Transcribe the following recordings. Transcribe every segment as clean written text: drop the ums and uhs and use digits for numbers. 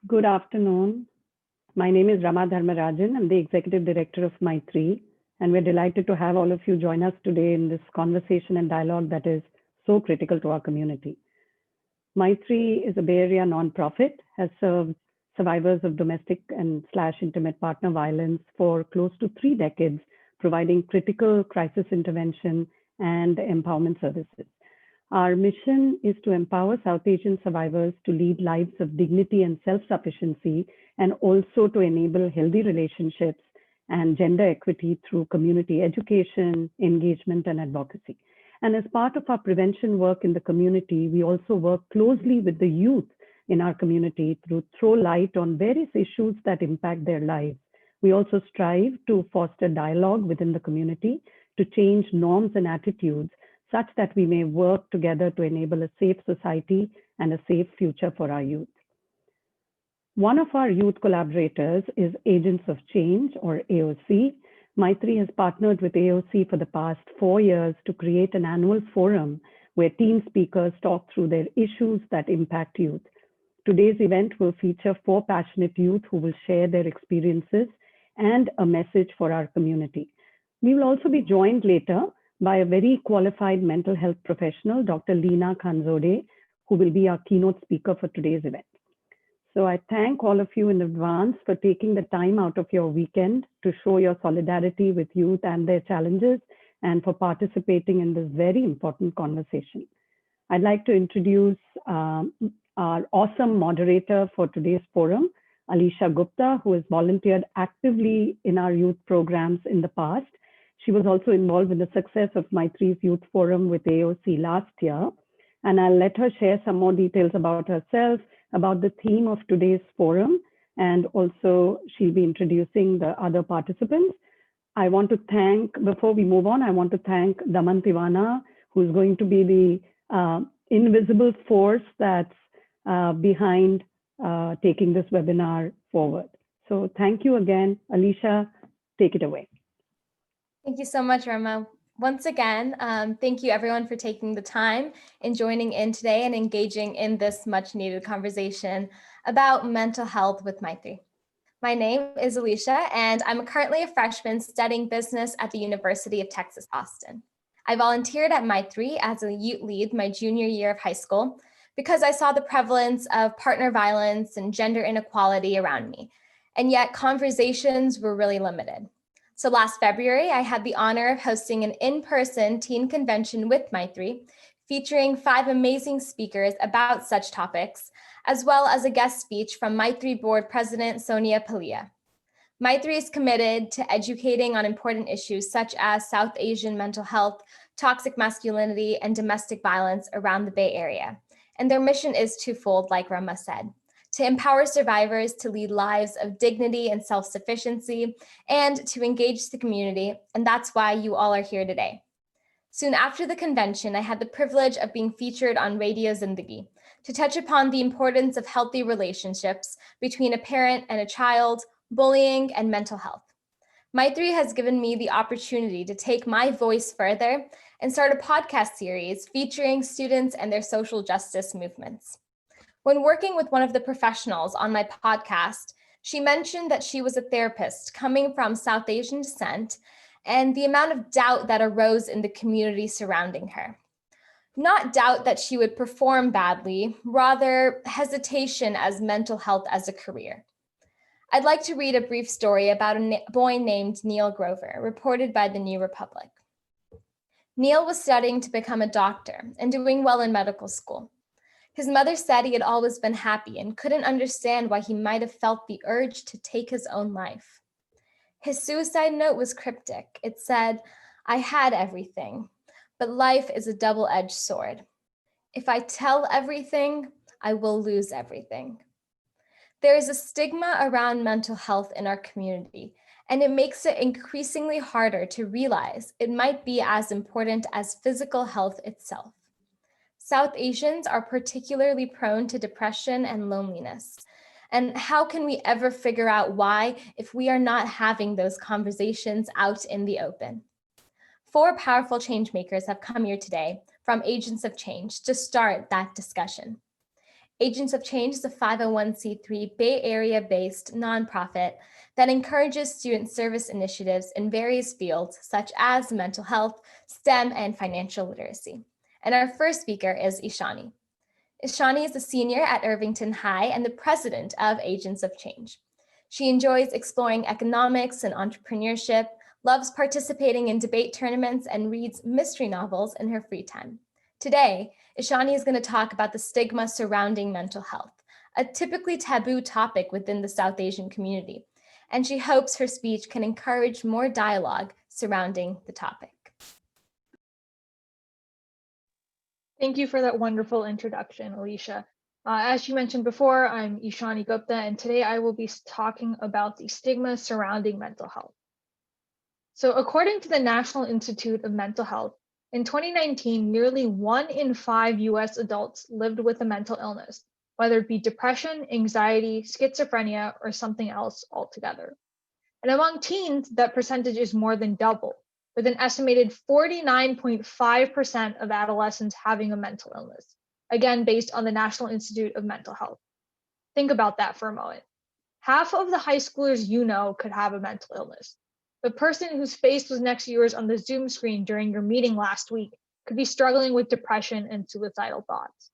Good afternoon. My name is Rama Dharmarajan. I'm the Executive Director of Maitri, and we're delighted to have all of you join us today in this conversation and dialogue that is so critical to our community. Maitri is a Bay Area nonprofit, has served survivors of domestic and slash intimate partner violence for close to 3 decades, providing critical crisis intervention and empowerment services. Our mission is to empower South Asian survivors to lead lives of dignity and self-sufficiency, and also to enable healthy relationships and gender equity through community education, engagement, and advocacy. And as part of our prevention work in the community, we also work closely with the youth in our community to throw light on various issues that impact their lives. We also strive to foster dialogue within the community to change norms and attitudes such that we may work together to enable a safe society and a safe future for our youth. One of our youth collaborators is Agents of Change, or AOC. Maitri has partnered with AOC for the past 4 years to create an annual forum where teen speakers talk through their issues that impact youth. Today's event will feature 4 passionate youth who will share their experiences and a message for our community. We will also be joined later by a very qualified mental health professional, Dr. Leena Khanzode, who will be our keynote speaker for today's event. So I thank all of you in advance for taking the time out of your weekend to show your solidarity with youth and their challenges, and for participating in this very important conversation. I'd like to introduce our awesome moderator for today's forum, Alisha Gupta, who has volunteered actively in our youth programs in the past. She was also involved in the success of Maitri's Youth Forum with AOC last year. And I'll let her share some more details about herself, about the theme of today's forum, and also she'll be introducing the other participants. I want to thank, before we move on, I want to thank Daman Tiwana, who's going to be the invisible force that's behind taking this webinar forward. So thank you again. Alisha, take it away. Thank you so much, Rama. Once again, thank you everyone for taking the time and joining in today and engaging in this much needed conversation about mental health with Maitri. My name is Alisha, and I'm currently a freshman studying business at the University of Texas, Austin. I volunteered at Maitri as a youth lead my junior year of high school because I saw the prevalence of partner violence and gender inequality around me, and yet conversations were really limited. So last February, I had the honor of hosting an in-person teen convention with Maitri, featuring 5 amazing speakers about such topics, as well as a guest speech from Maitri Board President Sonia Palia. Maitri is committed to educating on important issues such as South Asian mental health, toxic masculinity, and domestic violence around the Bay Area. And their mission is twofold, like Rama said: to empower survivors to lead lives of dignity and self-sufficiency, and to engage the community, and that's why you all are here today. Soon after the convention, I had the privilege of being featured on Radio Zindagi to touch upon the importance of healthy relationships between a parent and a child, bullying, and mental health. Maitri has given me the opportunity to take my voice further and start a podcast series featuring students and their social justice movements. When working with one of the professionals on my podcast, she mentioned that she was a therapist coming from South Asian descent and the amount of doubt that arose in the community surrounding her. Not doubt that she would perform badly, rather hesitation as mental health as a career. I'd like to read a brief story about a boy named Neil Grover, reported by the New Republic. Neil was studying to become a doctor and doing well in medical school. His mother said he had always been happy and couldn't understand why he might have felt the urge to take his own life. His suicide note was cryptic. It said, "I had everything, but life is a double-edged sword. If I tell everything, I will lose everything." There is a stigma around mental health in our community, and it makes it increasingly harder to realize it might be as important as physical health itself. South Asians are particularly prone to depression and loneliness. And how can we ever figure out why if we are not having those conversations out in the open? 4 powerful change makers have come here today from Agents of Change to start that discussion. Agents of Change is a 501c3 Bay Area-based nonprofit that encourages student service initiatives in various fields such as mental health, STEM, and financial literacy. And our first speaker is Ishani. Ishani is a senior at Irvington High and the president of Agents of Change. She enjoys exploring economics and entrepreneurship, loves participating in debate tournaments, and reads mystery novels in her free time. Today, Ishani is going to talk about the stigma surrounding mental health, a typically taboo topic within the South Asian community, and she hopes her speech can encourage more dialogue surrounding the topic. Thank you for that wonderful introduction, Alisha. As you mentioned before, I'm Ishani Gupta, and today I will be talking about the stigma surrounding mental health. So according to the National Institute of Mental Health, in 2019, nearly 1 in 5 US adults lived with a mental illness, whether it be depression, anxiety, schizophrenia, or something else altogether. And among teens, that percentage is more than double, with an estimated 49.5% of adolescents having a mental illness, again, based on the National Institute of Mental Health. Think about that for a moment. Half of the high schoolers you know could have a mental illness. The person whose face was next to yours on the Zoom screen during your meeting last week could be struggling with depression and suicidal thoughts.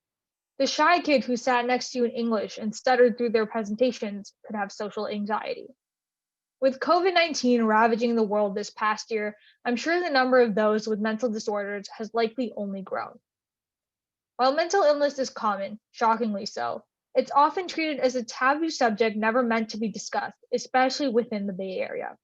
The shy kid who sat next to you in English and stuttered through their presentations could have social anxiety. With COVID-19 ravaging the world this past year, I'm sure the number of those with mental disorders has likely only grown. While mental illness is common, shockingly so, it's often treated as a taboo subject never meant to be discussed, especially within the Bay Area.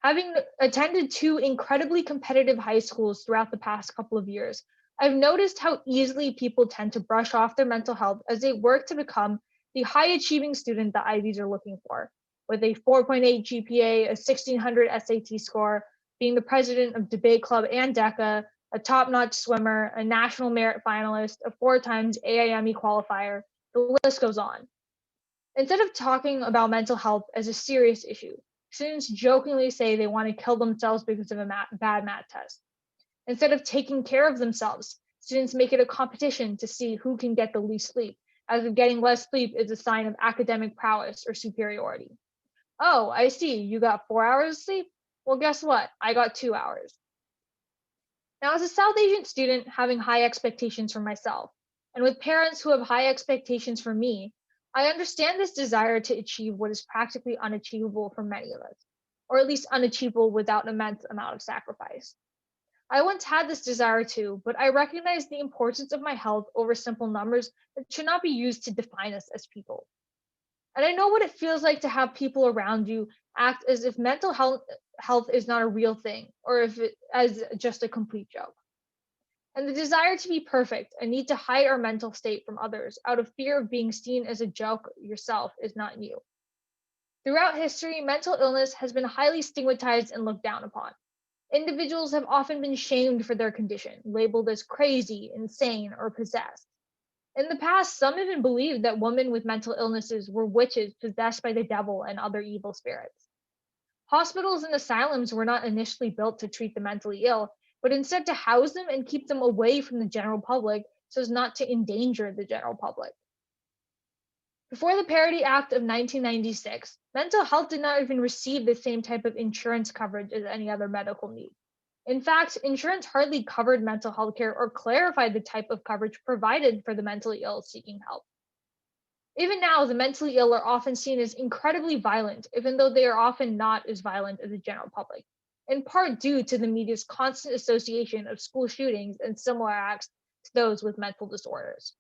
Having attended 2 incredibly competitive high schools throughout the past couple of years, I've noticed how easily people tend to brush off their mental health as they work to become the high-achieving student the Ivies are looking for, with a 4.8 GPA, a 1600 SAT score, being the president of debate club and DECA, a top-notch swimmer, a national merit finalist, a 4 times AIME qualifier. The list goes on. Instead of talking about mental health as a serious issue, students jokingly say they want to kill themselves because of a bad math test. Instead of taking care of themselves, students make it a competition to see who can get the least sleep, as if getting less sleep is a sign of academic prowess or superiority. Oh, I see, you got 4 hours of sleep? Well, guess what? I got 2 hours. Now, as a South Asian student having high expectations for myself, and with parents who have high expectations for me, I understand this desire to achieve what is practically unachievable for many of us, or at least unachievable without an immense amount of sacrifice. I once had this desire too, but I recognize the importance of my health over simple numbers that should not be used to define us as people. And I know what it feels like to have people around you act as if mental health is not a real thing, or if it as just a complete joke. And the desire to be perfect and need to hide our mental state from others out of fear of being seen as a joke yourself is not new. Throughout history, mental illness has been highly stigmatized and looked down upon. Individuals have often been shamed for their condition, labeled as crazy, insane, or possessed. In the past, some even believed that women with mental illnesses were witches possessed by the devil and other evil spirits. Hospitals and asylums were not initially built to treat the mentally ill, but instead to house them and keep them away from the general public so as not to endanger the general public. Before the Parity Act of 1996, mental health did not even receive the same type of insurance coverage as any other medical need. In fact, insurance hardly covered mental health care or clarified the type of coverage provided for the mentally ill seeking help. Even now, the mentally ill are often seen as incredibly violent, even though they are often not as violent as the general public, in part due to the media's constant association of school shootings and similar acts to those with mental disorders.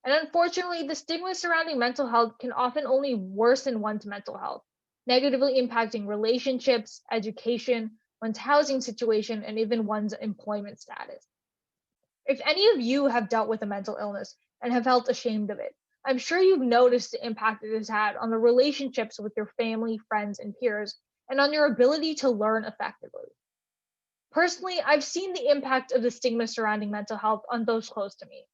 And unfortunately, the stigma surrounding mental health can often only worsen one's mental health, negatively impacting relationships, education, one's housing situation, and even one's employment status. If any of you have dealt with a mental illness and have felt ashamed of it, I'm sure you've noticed the impact it has had on the relationships with your family, friends, and peers, and on your ability to learn effectively. Personally, I've seen the impact of the stigma surrounding mental health on those close to me.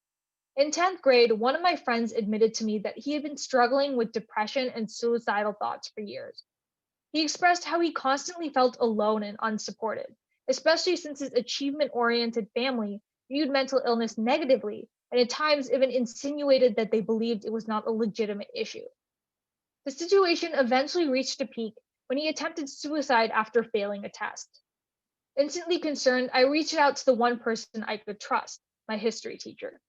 In 10th grade, one of my friends admitted to me that he had been struggling with depression and suicidal thoughts for years. He expressed how he constantly felt alone and unsupported, especially since his achievement-oriented family viewed mental illness negatively and at times even insinuated that they believed it was not a legitimate issue. The situation eventually reached a peak when he attempted suicide after failing a test. Instantly concerned, I reached out to the one person I could trust, my history teacher.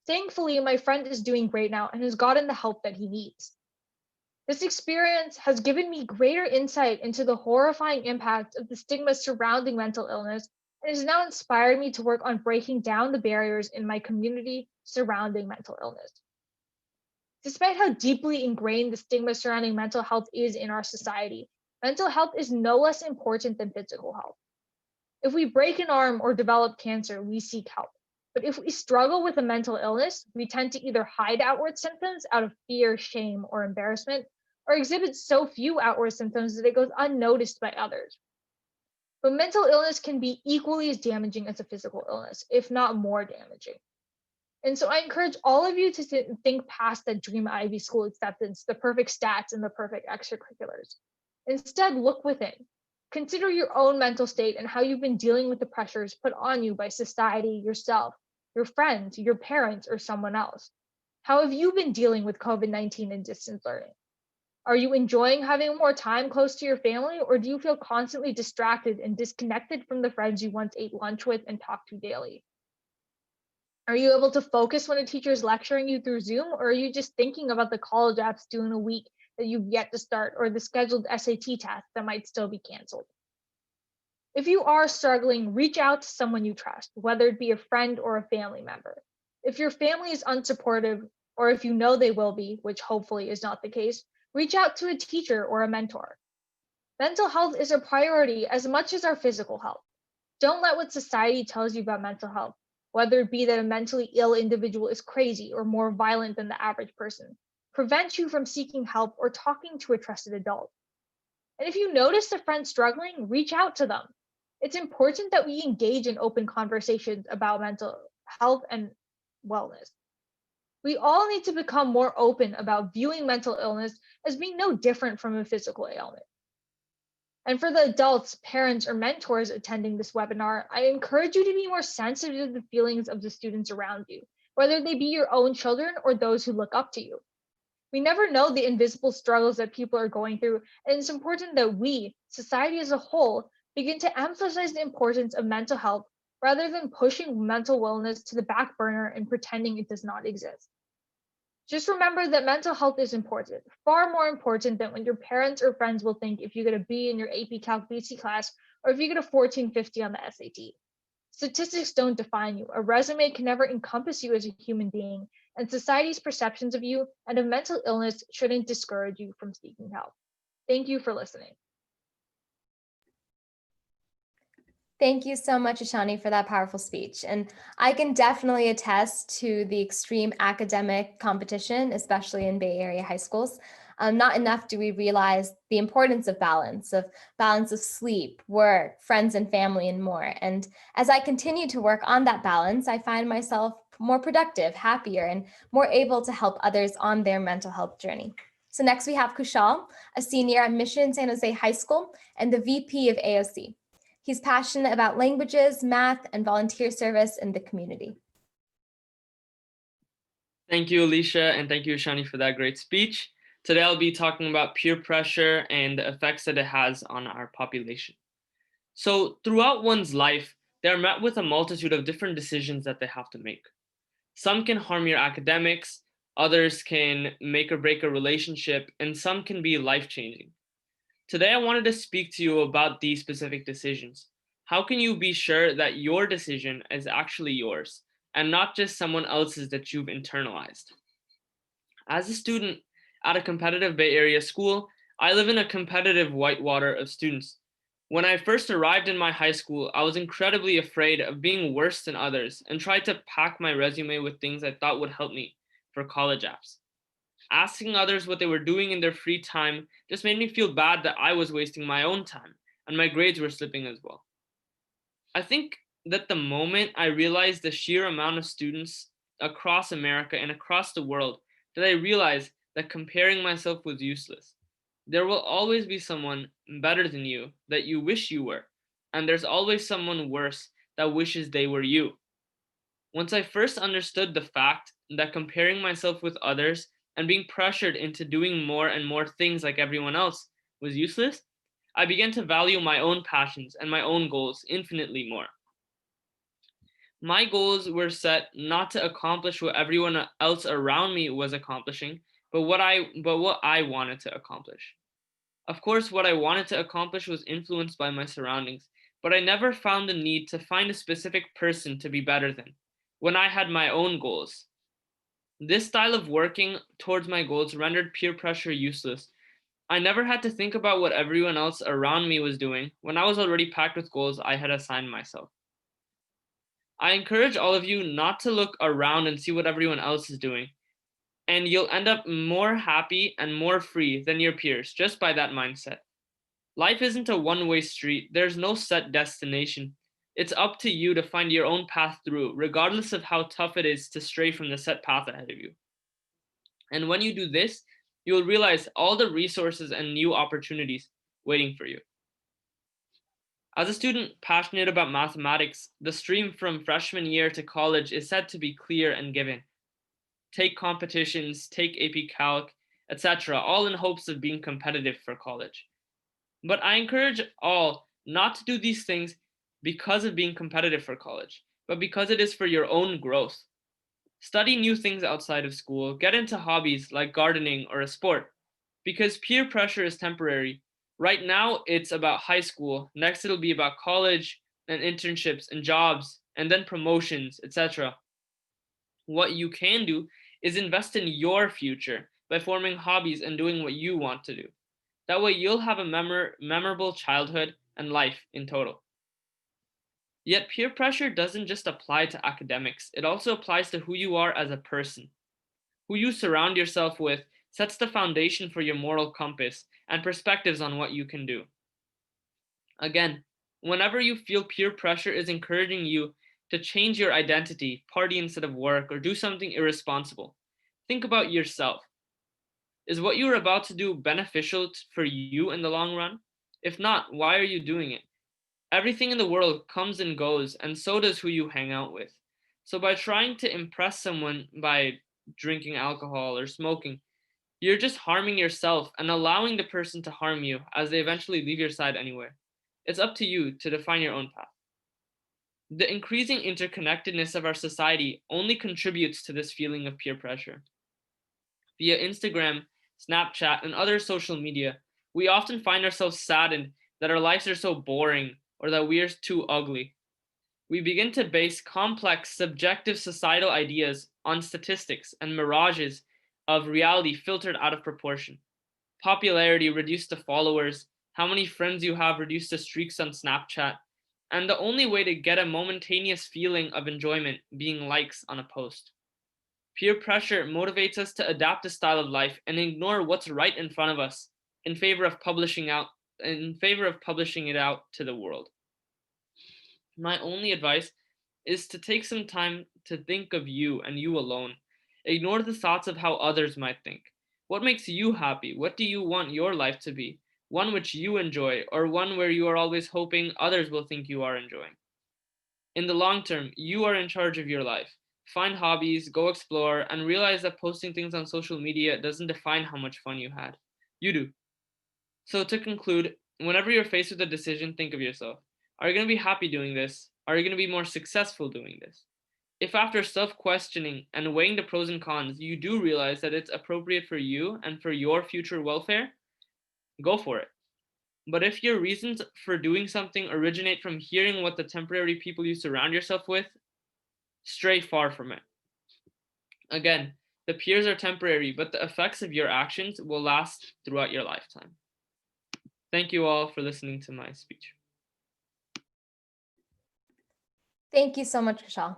Thankfully, my friend is doing great now and has gotten the help that he needs. This experience has given me greater insight into the horrifying impact of the stigma surrounding mental illness and has now inspired me to work on breaking down the barriers in my community surrounding mental illness. Despite how deeply ingrained the stigma surrounding mental health is in our society, mental health is no less important than physical health. If we break an arm or develop cancer, we seek help. But if we struggle with a mental illness, we tend to either hide outward symptoms out of fear, shame, or embarrassment, or exhibit so few outward symptoms that it goes unnoticed by others. But mental illness can be equally as damaging as a physical illness, if not more damaging. And so I encourage all of you to think past that dream Ivy School acceptance, the perfect stats, and the perfect extracurriculars. Instead, look within. Consider your own mental state and how you've been dealing with the pressures put on you by society, yourself, your friends, your parents, or someone else. How have you been dealing with COVID-19 and distance learning? Are you enjoying having more time close to your family, or do you feel constantly distracted and disconnected from the friends you once ate lunch with and talked to daily? Are you able to focus when a teacher is lecturing you through Zoom, or are you just thinking about the college apps due in a week that you've yet to start, or the scheduled SAT test that might still be canceled? If you are struggling, reach out to someone you trust, whether it be a friend or a family member. If your family is unsupportive, or if you know they will be, which hopefully is not the case, reach out to a teacher or a mentor. Mental health is a priority as much as our physical health. Don't let what society tells you about mental health, whether it be that a mentally ill individual is crazy or more violent than the average person, prevent you from seeking help or talking to a trusted adult. And if you notice a friend struggling, reach out to them. It's important that we engage in open conversations about mental health and wellness. We all need to become more open about viewing mental illness as being no different from a physical ailment. And for the adults, parents, or mentors attending this webinar, I encourage you to be more sensitive to the feelings of the students around you, whether they be your own children or those who look up to you. We never know the invisible struggles that people are going through, and it's important that we, society as a whole, begin to emphasize the importance of mental health rather than pushing mental wellness to the back burner and pretending it does not exist. Just remember that mental health is important, far more important than what your parents or friends will think if you get a B in your AP Calc BC class or if you get a 1450 on the SAT. Statistics don't define you. A resume can never encompass you as a human being, and society's perceptions of you and of mental illness shouldn't discourage you from seeking help. Thank you for listening. Thank you so much, Ishani, for that powerful speech. And I can definitely attest to the extreme academic competition, especially in Bay Area high schools. Not enough do we realize the importance of balance of sleep, work, friends and family, and more. And as I continue to work on that balance, I find myself more productive, happier, and more able to help others on their mental health journey. So next we have Kushal, a senior at Mission San Jose High School and the VP of AOC. He's passionate about languages, math, and volunteer service in the community. Thank you, Alisha, and thank you, Ishani, for that great speech. Today, I'll be talking about peer pressure and the effects that it has on our population. So throughout one's life, they are met with a multitude of different decisions that they have to make. Some can harm your academics, others can make or break a relationship, and some can be life-changing. Today, I wanted to speak to you about these specific decisions. How can you be sure that your decision is actually yours and not just someone else's that you've internalized? As a student at a competitive Bay Area school, I live in a competitive whitewater of students. When I first arrived in my high school, I was incredibly afraid of being worse than others and tried to pack my resume with things I thought would help me for college apps. Asking others what they were doing in their free time just made me feel bad that I was wasting my own time and my grades were slipping as well. I think that the moment I realized the sheer amount of students across America and across the world, that I realized that comparing myself was useless. There will always be someone better than you that you wish you were, and there's always someone worse that wishes they were you. Once I first understood the fact that comparing myself with others and being pressured into doing more and more things like everyone else was useless, I began to value my own passions and my own goals infinitely more. My goals were set not to accomplish what everyone else around me was accomplishing, but what I wanted to accomplish. Of course, what I wanted to accomplish was influenced by my surroundings, but I never found the need to find a specific person to be better than when I had my own goals. This style of working towards my goals rendered peer pressure useless. I never had to think about what everyone else around me was doing when I was already packed with goals I had assigned myself. I encourage all of you not to look around and see what everyone else is doing, and you'll end up more happy and more free than your peers just by that mindset. Life isn't a one-way street. There's no set destination. It's up to you to find your own path through, regardless of how tough it is to stray from the set path ahead of you. And when you do this, you'll realize all the resources and new opportunities waiting for you. As a student passionate about mathematics, the stream from freshman year to college is said to be clear and given. Take competitions, take AP Calc, etc., all in hopes of being competitive for college. But I encourage all not to do these things because of being competitive for college, but because it is for your own growth. Study new things outside of school, get into hobbies like gardening or a sport, because peer pressure is temporary. Right now, it's about high school. Next, it'll be about college and internships and jobs, and then promotions, etc. What you can do is invest in your future by forming hobbies and doing what you want to do. That way, you'll have a memorable childhood and life in total. Yet, peer pressure doesn't just apply to academics, it also applies to who you are as a person. Who you surround yourself with sets the foundation for your moral compass and perspectives on what you can do. Again, whenever you feel peer pressure is encouraging you to change your identity, party instead of work, or do something irresponsible, think about yourself. Is what you're about to do beneficial for you in the long run? If not, why are you doing it? Everything in the world comes and goes, and so does who you hang out with. So by trying to impress someone by drinking alcohol or smoking, you're just harming yourself and allowing the person to harm you as they eventually leave your side anyway. It's up to you to define your own path. The increasing interconnectedness of our society only contributes to this feeling of peer pressure. Via Instagram, Snapchat, and other social media, we often find ourselves saddened that our lives are so boring or that we are too ugly. We begin to base complex, subjective societal ideas on statistics and mirages of reality filtered out of proportion. Popularity reduced to followers, how many friends you have reduced to streaks on Snapchat, and the only way to get a momentaneous feeling of enjoyment being likes on a post. Peer pressure motivates us to adapt a style of life and ignore what's right in front of us in favor of publishing it out to the world. My only advice is to take some time to think of you and you alone. Ignore the thoughts of how others might think. What makes you happy? What do you want your life to be? One which you enjoy, or one where you are always hoping others will think you are enjoying. In the long term, you are in charge of your life. Find hobbies, go explore, and realize that posting things on social media doesn't define how much fun you had. You do. So to conclude, whenever you're faced with a decision, think of yourself. Are you going to be happy doing this? Are you going to be more successful doing this? If after self-questioning and weighing the pros and cons, you do realize that it's appropriate for you and for your future welfare, go for it. But if your reasons for doing something originate from hearing what the temporary people you surround yourself with, stray far from it. Again, the peers are temporary, but the effects of your actions will last throughout your lifetime. Thank you all for listening to my speech. Thank you so much, Kushal.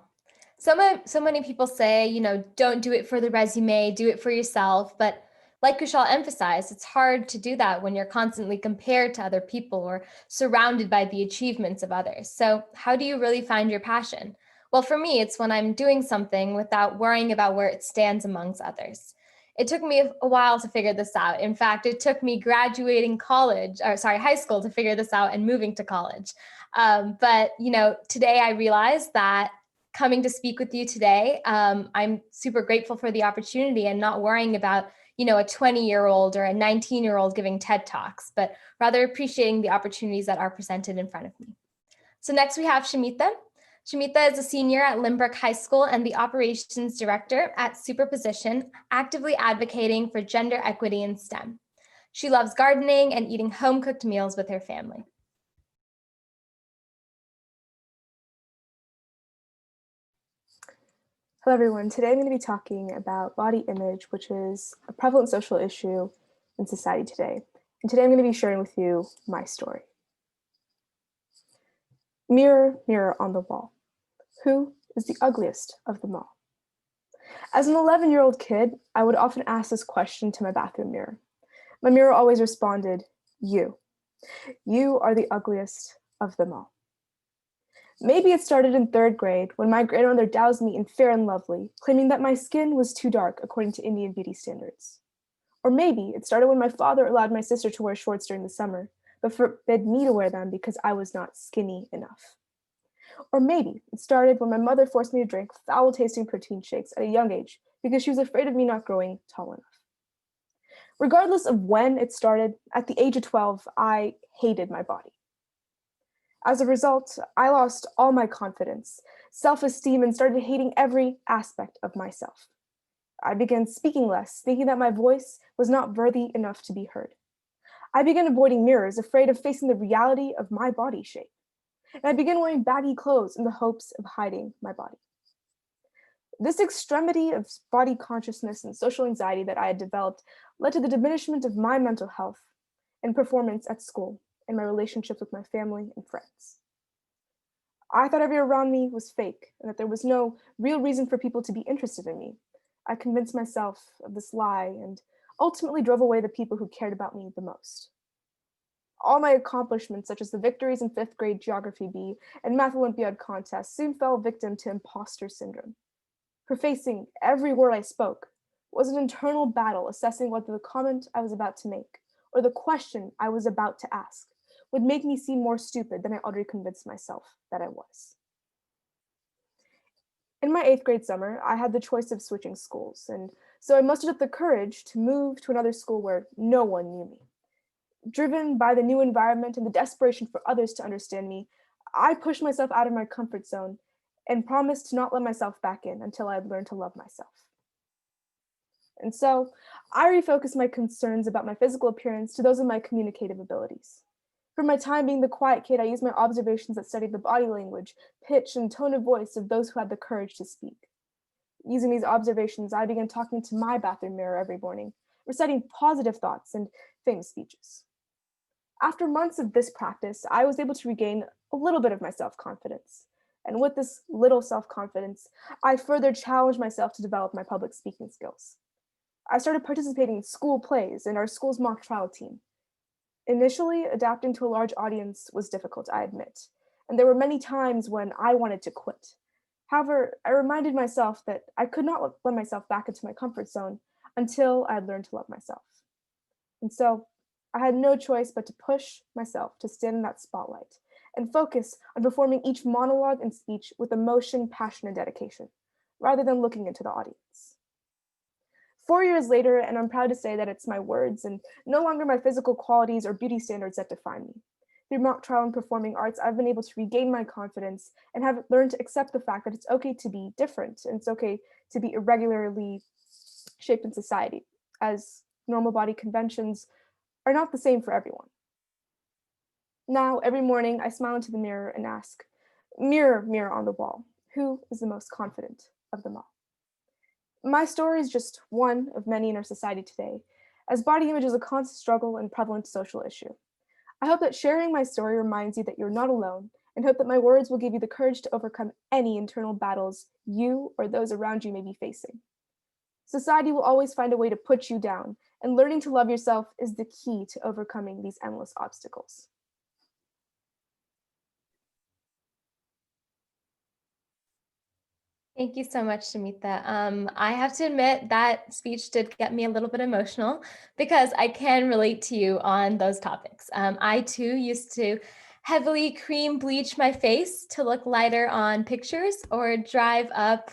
So many people say, don't do it for the resume, do it for yourself. But like Kushal emphasized, it's hard to do that when you're constantly compared to other people or surrounded by the achievements of others. So how do you really find your passion? Well, for me, it's when I'm doing something without worrying about where it stands amongst others. It took me a while to figure this out. In fact, it took me graduating high school to figure this out and moving to college. But today I realized that coming to speak with you today. I'm super grateful for the opportunity and not worrying about, a 20-year-old or a 19-year-old giving TED Talks, but rather appreciating the opportunities that are presented in front of me. So next we have Shamita. Shamita is a senior at Lynbrook High School and the operations director at Superposition, actively advocating for gender equity in STEM. She loves gardening and eating home-cooked meals with her family. Hello everyone, today I'm going to be talking about body image, which is a prevalent social issue in society today. And today I'm going to be sharing with you my story. Mirror, mirror on the wall, who is the ugliest of them all? As an 11-year-old kid, I would often ask this question to my bathroom mirror. My mirror always responded, you. You are the ugliest of them all. Maybe it started in 3rd grade when my grandmother doused me in Fair and Lovely, claiming that my skin was too dark according to Indian beauty standards. Or maybe it started when my father allowed my sister to wear shorts during the summer, but forbid me to wear them because I was not skinny enough. Or maybe it started when my mother forced me to drink foul-tasting protein shakes at a young age because she was afraid of me not growing tall enough. Regardless of when it started, at the age of 12, I hated my body. As a result, I lost all my confidence, self-esteem, and started hating every aspect of myself. I began speaking less, thinking that my voice was not worthy enough to be heard. I began avoiding mirrors, afraid of facing the reality of my body shape. And I began wearing baggy clothes in the hopes of hiding my body. This extremity of body consciousness and social anxiety that I had developed led to the diminishment of my mental health and performance at school and my relationships with my family and friends. I thought everyone around me was fake and that there was no real reason for people to be interested in me. I convinced myself of this lie and ultimately drove away the people who cared about me the most. All my accomplishments, such as the victories in 5th grade Geography B and Math Olympiad contests, soon fell victim to imposter syndrome. Prefacing every word I spoke was an internal battle assessing whether the comment I was about to make or the question I was about to ask would make me seem more stupid than I already convinced myself that I was. In my 8th grade summer, I had the choice of switching schools, and so I mustered up the courage to move to another school where no one knew me. Driven by the new environment and the desperation for others to understand me, I pushed myself out of my comfort zone and promised to not let myself back in until I had learned to love myself. And so I refocused my concerns about my physical appearance to those of my communicative abilities. For my time being the quiet kid, I used my observations that studied the body language, pitch, and tone of voice of those who had the courage to speak. Using these observations, I began talking to my bathroom mirror every morning, reciting positive thoughts and famous speeches. After months of this practice, I was able to regain a little bit of my self-confidence. And with this little self-confidence, I further challenged myself to develop my public speaking skills. I started participating in school plays and our school's mock trial team. Initially, adapting to a large audience was difficult, I admit, and there were many times when I wanted to quit. However, I reminded myself that I could not let myself back into my comfort zone until I had learned to love myself. And so I had no choice but to push myself to stand in that spotlight and focus on performing each monologue and speech with emotion, passion, and dedication, rather than looking into the audience. 4 years later, and I'm proud to say that it's my words and no longer my physical qualities or beauty standards that define me. Through mock trial and performing arts, I've been able to regain my confidence and have learned to accept the fact that it's okay to be different and it's okay to be irregularly shaped in society, as normal body conventions are not the same for everyone. Now, every morning, I smile into the mirror and ask, mirror, mirror on the wall, who is the most confident of them all? My story is just one of many in our society today, as body image is a constant struggle and prevalent social issue. I hope that sharing my story reminds you that you're not alone, and hope that my words will give you the courage to overcome any internal battles you or those around you may be facing. Society will always find a way to put you down, and learning to love yourself is the key to overcoming these endless obstacles. Thank you so much, Shamita. I have to admit that speech did get me a little bit emotional because I can relate to you on those topics. I too used to heavily cream bleach my face to look lighter on pictures or drive up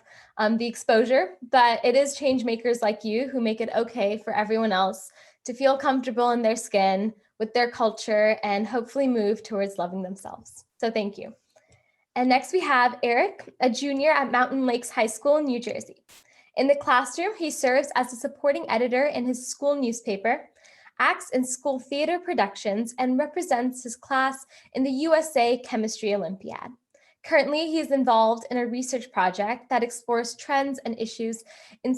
the exposure, but it is change makers like you who make it okay for everyone else to feel comfortable in their skin, with their culture, and hopefully move towards loving themselves. So thank you. And next we have Eric, a junior at Mountain Lakes High School in New Jersey. In the classroom, he serves as a supporting editor in his school newspaper, acts in school theater productions, and represents his class in the USA Chemistry Olympiad. Currently, he is involved in a research project that explores trends and issues in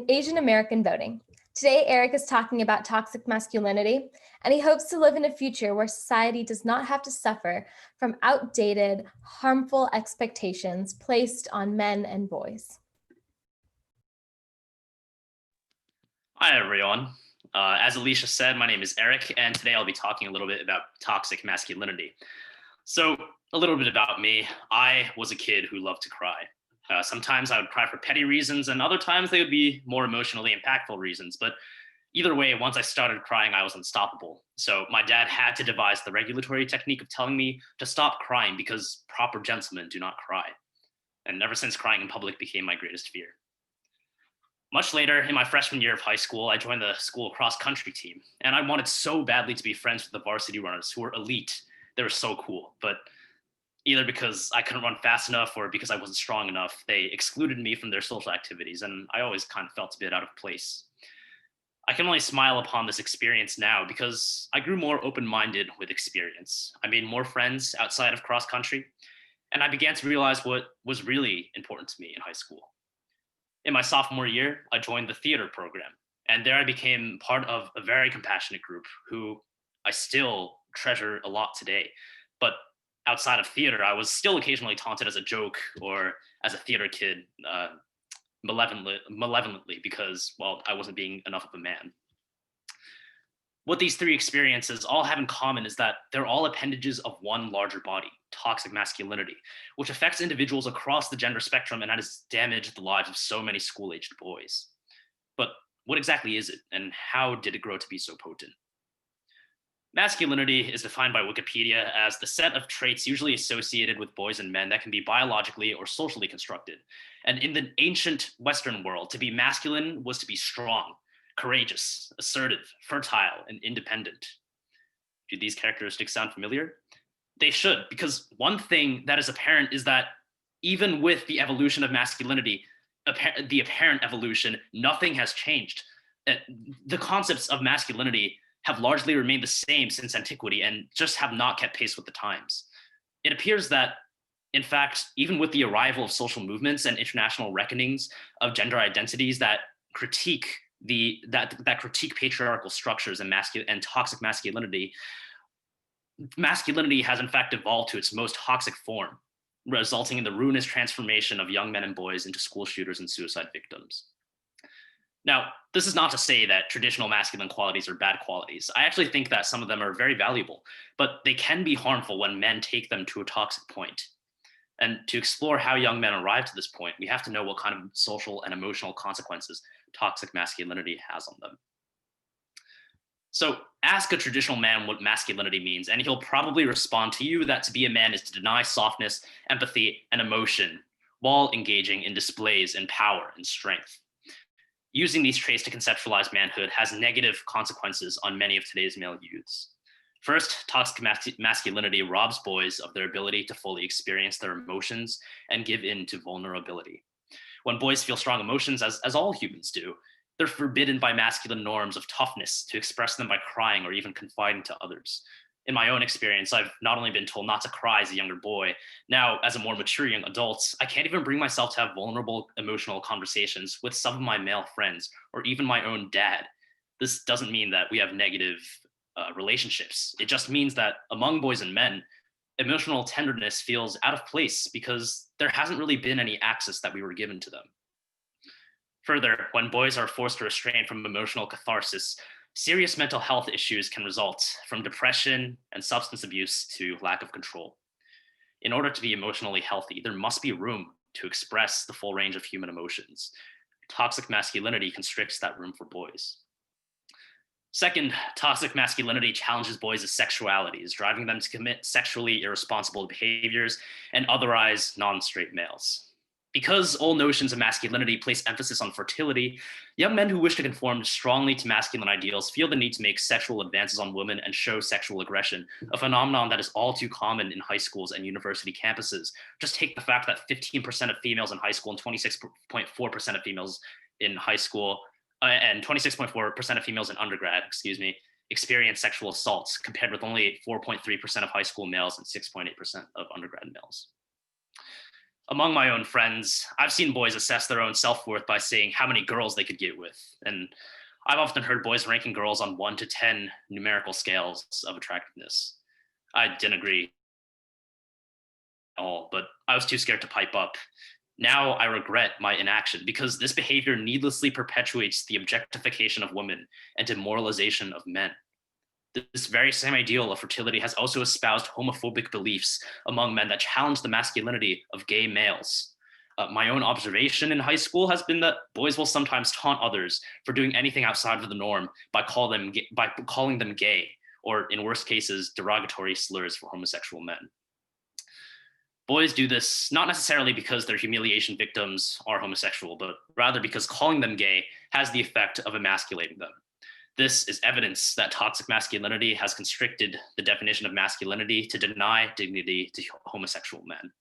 Asian American voting. Today, Eric is talking about toxic masculinity, and he hopes to live in a future where society does not have to suffer from outdated, harmful expectations placed on men and boys. Hi, everyone. As Alisha said, my name is Eric, and today I'll be talking a little bit about toxic masculinity. So, a little bit about me. I was a kid who loved to cry. Sometimes I would cry for petty reasons, and other times they would be more emotionally impactful reasons. But either way, once I started crying, I was unstoppable. So my dad had to devise the regulatory technique of telling me to stop crying because proper gentlemen do not cry. And ever since, crying in public became my greatest fear. Much later, in my freshman year of high school, I joined the school cross-country team, and I wanted so badly to be friends with the varsity runners who were elite. They were so cool, but either because I couldn't run fast enough or because I wasn't strong enough, they excluded me from their social activities, and I always kind of felt a bit out of place. I can only smile upon this experience now because I grew more open-minded with experience. I made more friends outside of cross-country, and I began to realize what was really important to me in high school. In my sophomore year, I joined the theater program, and there I became part of a very compassionate group who I still treasure a lot today. But outside of theater, I was still occasionally taunted as a joke or as a theater kid malevolently because, well, I wasn't being enough of a man. What these three experiences all have in common is that they're all appendages of one larger body, toxic masculinity, which affects individuals across the gender spectrum and has damaged the lives of so many school-aged boys. But what exactly is it, and how did it grow to be so potent? Masculinity is defined by Wikipedia as the set of traits usually associated with boys and men that can be biologically or socially constructed. And in the ancient Western world, to be masculine was to be strong, courageous, assertive, fertile, and independent. Do these characteristics sound familiar? They should, because one thing that is apparent is that even with the evolution of masculinity, the apparent evolution, nothing has changed. The concepts of masculinity have largely remained the same since antiquity and just have not kept pace with the times. It appears that, in fact, even with the arrival of social movements and international reckonings of gender identities that critique critique patriarchal structures and toxic masculinity, masculinity has in fact evolved to its most toxic form, resulting in the ruinous transformation of young men and boys into school shooters and suicide victims. Now, this is not to say that traditional masculine qualities are bad qualities. I actually think that some of them are very valuable, but they can be harmful when men take them to a toxic point. And to explore how young men arrive to this point, we have to know what kind of social and emotional consequences toxic masculinity has on them. So ask a traditional man what masculinity means, and he'll probably respond to you that to be a man is to deny softness, empathy, and emotion while engaging in displays in power and strength. Using these traits to conceptualize manhood has negative consequences on many of today's male youths. First, toxic masculinity robs boys of their ability to fully experience their emotions and give in to vulnerability. When boys feel strong emotions, as all humans do, they're forbidden by masculine norms of toughness to express them by crying or even confiding to others. In my own experience, I've not only been told not to cry as a younger boy, now as a more mature young adult, I can't even bring myself to have vulnerable emotional conversations with some of my male friends or even my own dad. This doesn't mean that we have negative relationships. It just means that among boys and men, emotional tenderness feels out of place because there hasn't really been any access that we were given to them. Further, when boys are forced to restrain from emotional catharsis, serious mental health issues can result, from depression and substance abuse to lack of control. In order to be emotionally healthy, there must be room to express the full range of human emotions. Toxic masculinity constricts that room for boys. Second, toxic masculinity challenges boys' sexualities, driving them to commit sexually irresponsible behaviors and otherize non-straight males. Because old notions of masculinity place emphasis on fertility, young men who wish to conform strongly to masculine ideals feel the need to make sexual advances on women and show sexual aggression, a phenomenon that is all too common in high schools and university campuses. Just take the fact that 15% of females in high school and 26.4% of females in high school and 26.4% of females in undergrad, experience sexual assaults, compared with only 4.3% of high school males and 6.8% of undergrad males. Among my own friends, I've seen boys assess their own self-worth by saying how many girls they could get with. And I've often heard boys ranking girls on 1 to 10 numerical scales of attractiveness. I didn't agree at all, but I was too scared to pipe up. Now I regret my inaction because this behavior needlessly perpetuates the objectification of women and demoralization of men. This very same ideal of fertility has also espoused homophobic beliefs among men that challenge the masculinity of gay males. My own observation in high school has been that boys will sometimes taunt others for doing anything outside of the norm by calling them gay, or in worst cases, derogatory slurs for homosexual men. Boys do this not necessarily because their humiliation victims are homosexual, but rather because calling them gay has the effect of emasculating them. This is evidence that toxic masculinity has constricted the definition of masculinity to deny dignity to homosexual men.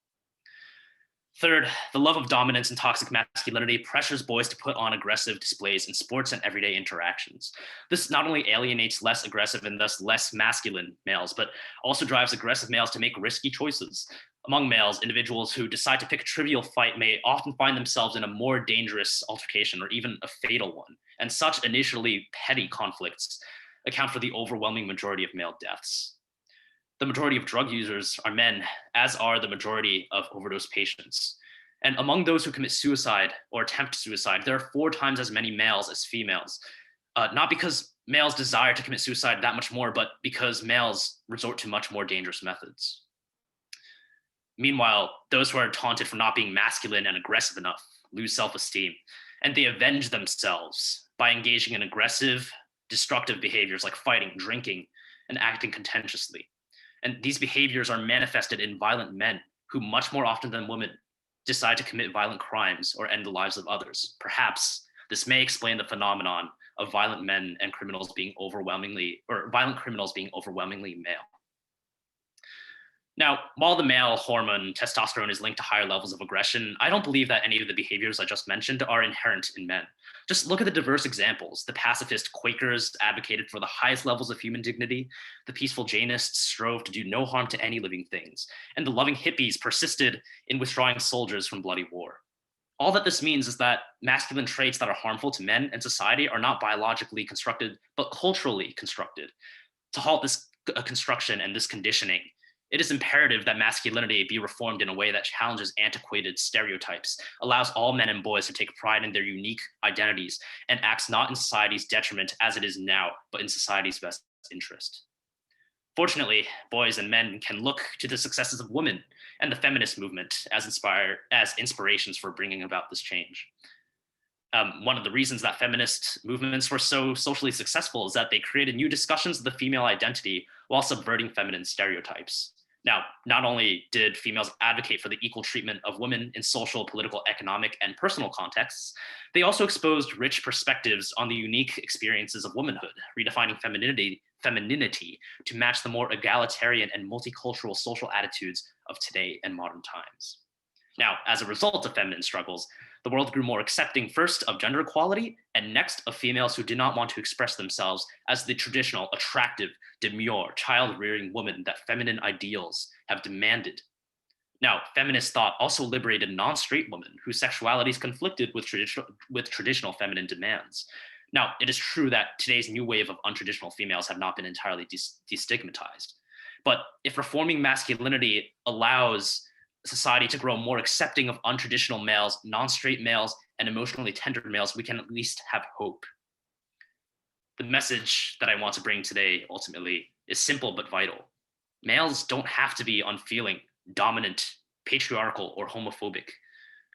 Third, the love of dominance and toxic masculinity pressures boys to put on aggressive displays in sports and everyday interactions. This not only alienates less aggressive and thus less masculine males, but also drives aggressive males to make risky choices. Among males, individuals who decide to pick a trivial fight may often find themselves in a more dangerous altercation or even a fatal one. And such initially petty conflicts account for the overwhelming majority of male deaths. The majority of drug users are men, as are the majority of overdose patients. And among those who commit suicide or attempt suicide, there are 4 times as many males as females. Not because males desire to commit suicide that much more, but because males resort to much more dangerous methods. Meanwhile, those who are taunted for not being masculine and aggressive enough lose self-esteem, and they avenge themselves by engaging in aggressive, destructive behaviors like fighting, drinking, and acting contentiously. And these behaviors are manifested in violent men who, much more often than women, decide to commit violent crimes or end the lives of others. Perhaps this may explain the phenomenon of violent men and criminals being overwhelmingly, or violent criminals being overwhelmingly male. Now, while the male hormone testosterone is linked to higher levels of aggression, I don't believe that any of the behaviors I just mentioned are inherent in men. Just look at the diverse examples. The pacifist Quakers advocated for the highest levels of human dignity. The peaceful Jainists strove to do no harm to any living things. And the loving hippies persisted in withdrawing soldiers from bloody war. All that this means is that masculine traits that are harmful to men and society are not biologically constructed, but culturally constructed. To halt this construction and this conditioning, it is imperative that masculinity be reformed in a way that challenges antiquated stereotypes, allows all men and boys to take pride in their unique identities, and acts not in society's detriment as it is now, but in society's best interest. Fortunately, boys and men can look to the successes of women and the feminist movement as inspirations for bringing about this change. One of the reasons that feminist movements were so socially successful is that they created new discussions of the female identity while subverting feminine stereotypes. Now, not only did females advocate for the equal treatment of women in social, political, economic, and personal contexts, they also exposed rich perspectives on the unique experiences of womanhood, redefining femininity to match the more egalitarian and multicultural social attitudes of today and modern times. Now, as a result of feminine struggles, the world grew more accepting first of gender equality and next of females who did not want to express themselves as the traditional, attractive, demure, child-rearing woman that feminine ideals have demanded. Now, feminist thought also liberated non-straight women whose sexualities conflicted with traditional feminine demands. Now, it is true that today's new wave of untraditional females have not been entirely destigmatized. But if reforming masculinity allows society to grow more accepting of untraditional males, non-straight males, and emotionally tender males, we can at least have hope. The message that I want to bring today ultimately is simple but vital. Males don't have to be unfeeling, dominant, patriarchal, or homophobic.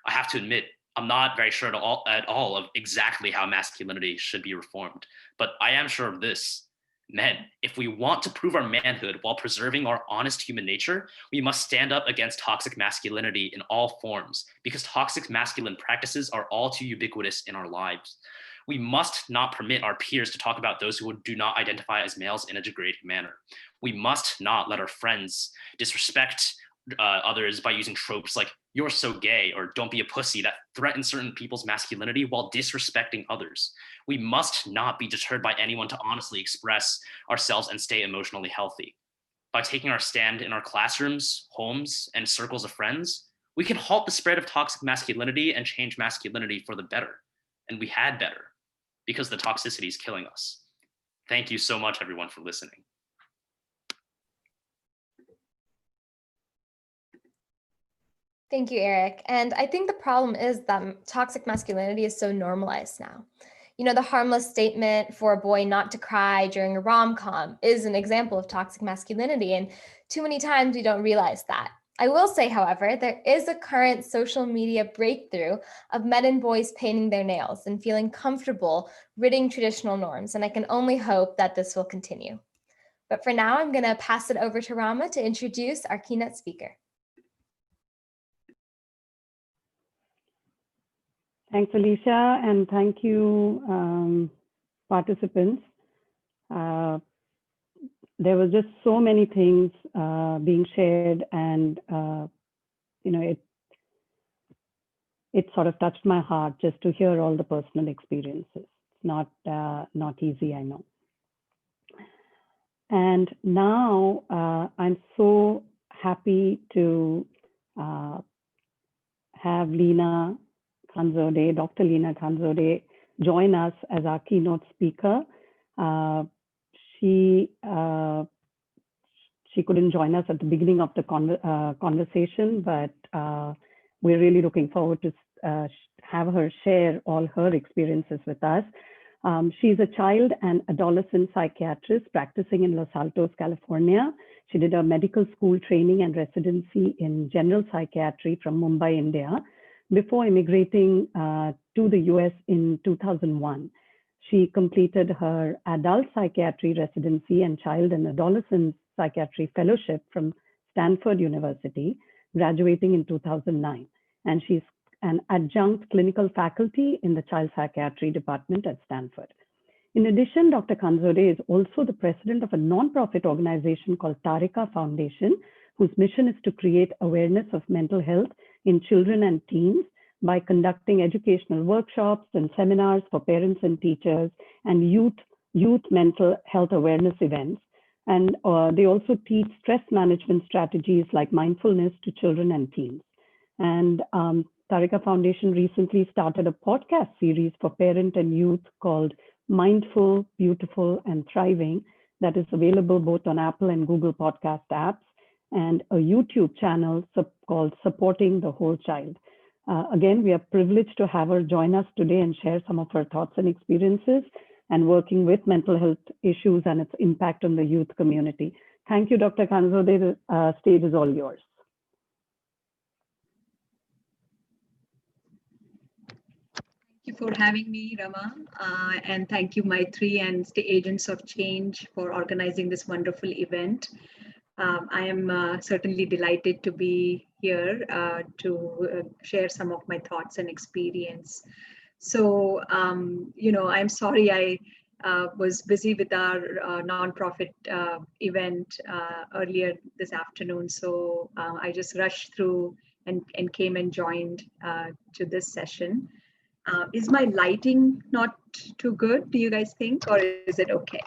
I have to admit, I'm not very sure at all of exactly how masculinity should be reformed, but I am sure of this. Men, if we want to prove our manhood while preserving our honest human nature, we must stand up against toxic masculinity in all forms, because toxic masculine practices are all too ubiquitous in our lives. We must not permit our peers to talk about those who do not identify as males in a degrading manner. We must not let our friends disrespect others by using tropes like "you're so gay" or "don't be a pussy" that threaten certain people's masculinity while disrespecting others. We must not be deterred by anyone to honestly express ourselves and stay emotionally healthy. By taking our stand in our classrooms, homes, and circles of friends, we can halt the spread of toxic masculinity and change masculinity for the better. And we had better, because the toxicity is killing us. Thank you so much, everyone, for listening. Thank you, Eric. And I think the problem is that toxic masculinity is so normalized now. You know, the harmless statement for a boy not to cry during a rom-com is an example of toxic masculinity. And too many times we don't realize that. I will say, however, there is a current social media breakthrough of men and boys painting their nails and feeling comfortable ridding traditional norms. And I can only hope that this will continue. But for now, I'm going to pass it over to Rama to introduce our keynote speaker. Thanks, Alisha, and thank you, participants. There were just so many things being shared, and you know, it sort of touched my heart just to hear all the personal experiences. It's not easy, I know. And now I'm so happy to have Leena Khanzode, Dr. Leena Khanzode, join us as our keynote speaker. She couldn't join us at the beginning of the conversation, but we're really looking forward to have her share all her experiences with us. She's a child and adolescent psychiatrist practicing in Los Altos, California. She did a medical school training and residency in general psychiatry from Mumbai, India, before immigrating to the US in 2001. She completed her adult psychiatry residency and child and adolescent psychiatry fellowship from Stanford University, graduating in 2009. And she's an adjunct clinical faculty in the child psychiatry department at Stanford. In addition, Dr. Khanzode is also the president of a nonprofit organization called Tarika Foundation, whose mission is to create awareness of mental health in children and teens by conducting educational workshops and seminars for parents and teachers and youth mental health awareness events. And they also teach stress management strategies like mindfulness to children and teens. And Tarika Foundation recently started a podcast series for parent and youth called Mindful, Beautiful, and Thriving that is available both on Apple and Google podcast apps, and a YouTube channel called Supporting the Whole Child. Again, we are privileged to have her join us today and share some of her thoughts and experiences and working with mental health issues and its impact on the youth community. Thank you, Dr. Khanzode. The stage is all yours. Thank you for having me, Rama, and thank you, Maitri and the Agents of Change, for organizing this wonderful event. I am certainly delighted to be here to share some of my thoughts and experience. So, you know, I'm sorry I was busy with our nonprofit event earlier this afternoon. So I just rushed through and came and joined to this session. Is my lighting not too good, do you guys think, or is it okay?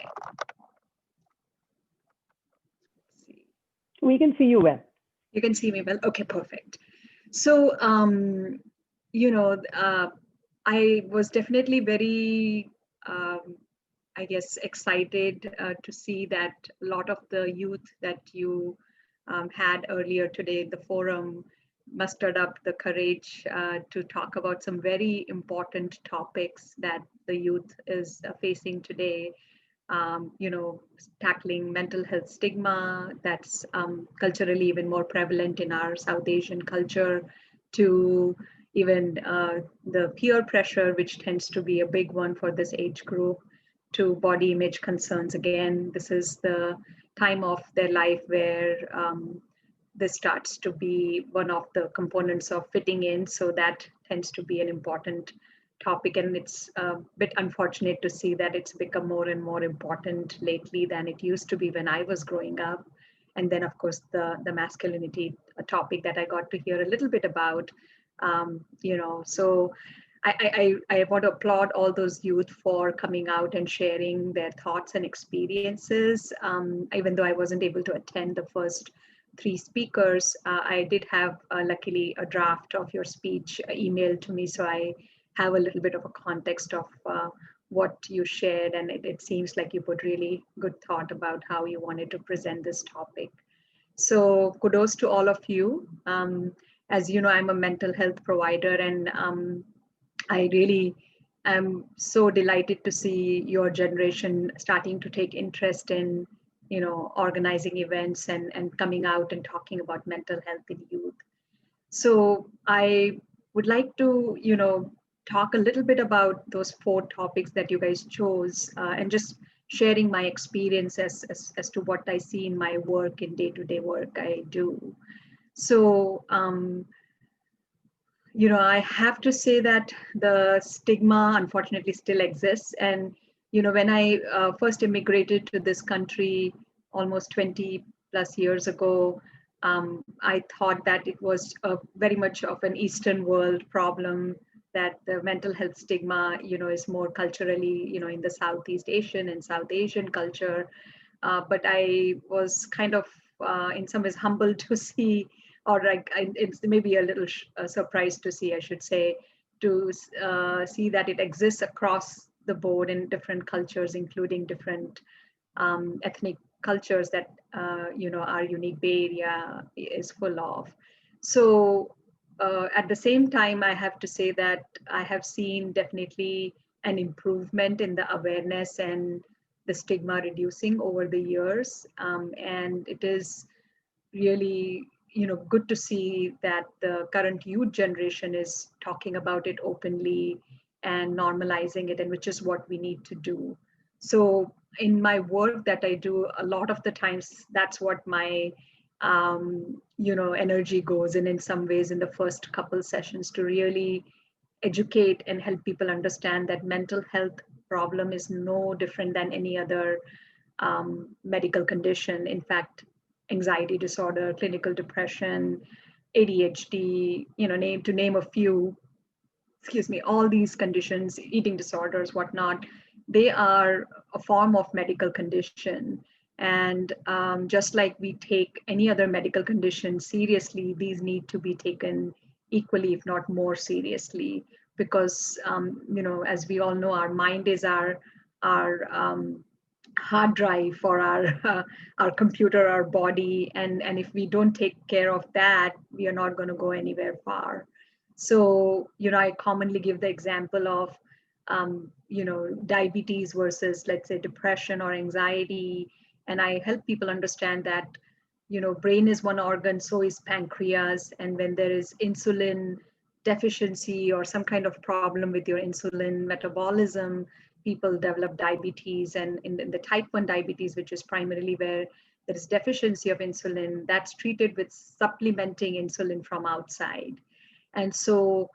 We can see you well. You can see me well? Okay, perfect. So, you know, I was definitely very, I guess, excited to see that a lot of the youth that you had earlier today, the forum, mustered up the courage to talk about some very important topics that the youth is facing today. You know, tackling mental health stigma that's culturally even more prevalent in our South Asian culture, to, even the peer pressure, which tends to be a big one for this age group, to body image concerns. Again, this is the time of their life where this starts to be one of the components of fitting in. So that tends to be an important topic. And it's a bit unfortunate to see that it's become more and more important lately than it used to be when I was growing up. And then, of course, the masculinity, a topic that I got to hear a little bit about. So I want to applaud all those youth for coming out and sharing their thoughts and experiences. Even though I wasn't able to attend the first 3 speakers, I did have luckily a draft of your speech emailed to me, so I have a little bit of a context of what you shared, and it seems like you put really good thought about how you wanted to present this topic. So kudos to all of you. As you know, I'm a mental health provider, and I really am so delighted to see your generation starting to take interest in, organizing events and coming out and talking about mental health in youth. So I would like to, talk a little bit about those 4 topics that you guys chose, and just sharing my experience as to what I see in my work, in day-to-day work I do. So, I have to say that the stigma unfortunately still exists. And, when I first immigrated to this country almost 20 plus years ago, I thought that it was very much of an Eastern world problem, that the mental health stigma, is more culturally, in the Southeast Asian and South Asian culture. But I was kind of, in some ways, humbled to see, or like it's maybe a little surprised to see, I should say, to see that it exists across the board in different cultures, including different ethnic cultures that our unique Bay Area is full of. So at the same time, I have to say that I have seen definitely an improvement in the awareness and the stigma reducing over the years, and it is really good to see that the current youth generation is talking about it openly and normalizing it, and which is what we need to do. So in my work that I do, a lot of the times that's what my energy goes in some ways in the first couple sessions, to really educate and help people understand that mental health problem is no different than any other medical condition. In fact, anxiety disorder, clinical depression, ADHD, to name a few, all these conditions, eating disorders, whatnot, they are a form of medical condition. And just like we take any other medical condition seriously, these need to be taken equally, if not more seriously, because as we all know, our mind is our hard drive for our computer, our body, and if we don't take care of that, we are not going to go anywhere far. So I commonly give the example of diabetes versus, let's say, depression or anxiety, and I help people understand that brain is one organ, so is pancreas, and when there is insulin deficiency or some kind of problem with your insulin metabolism, people develop diabetes. And in the type 1 diabetes, which is primarily where there is deficiency of insulin, that's treated with supplementing insulin from outside. And so,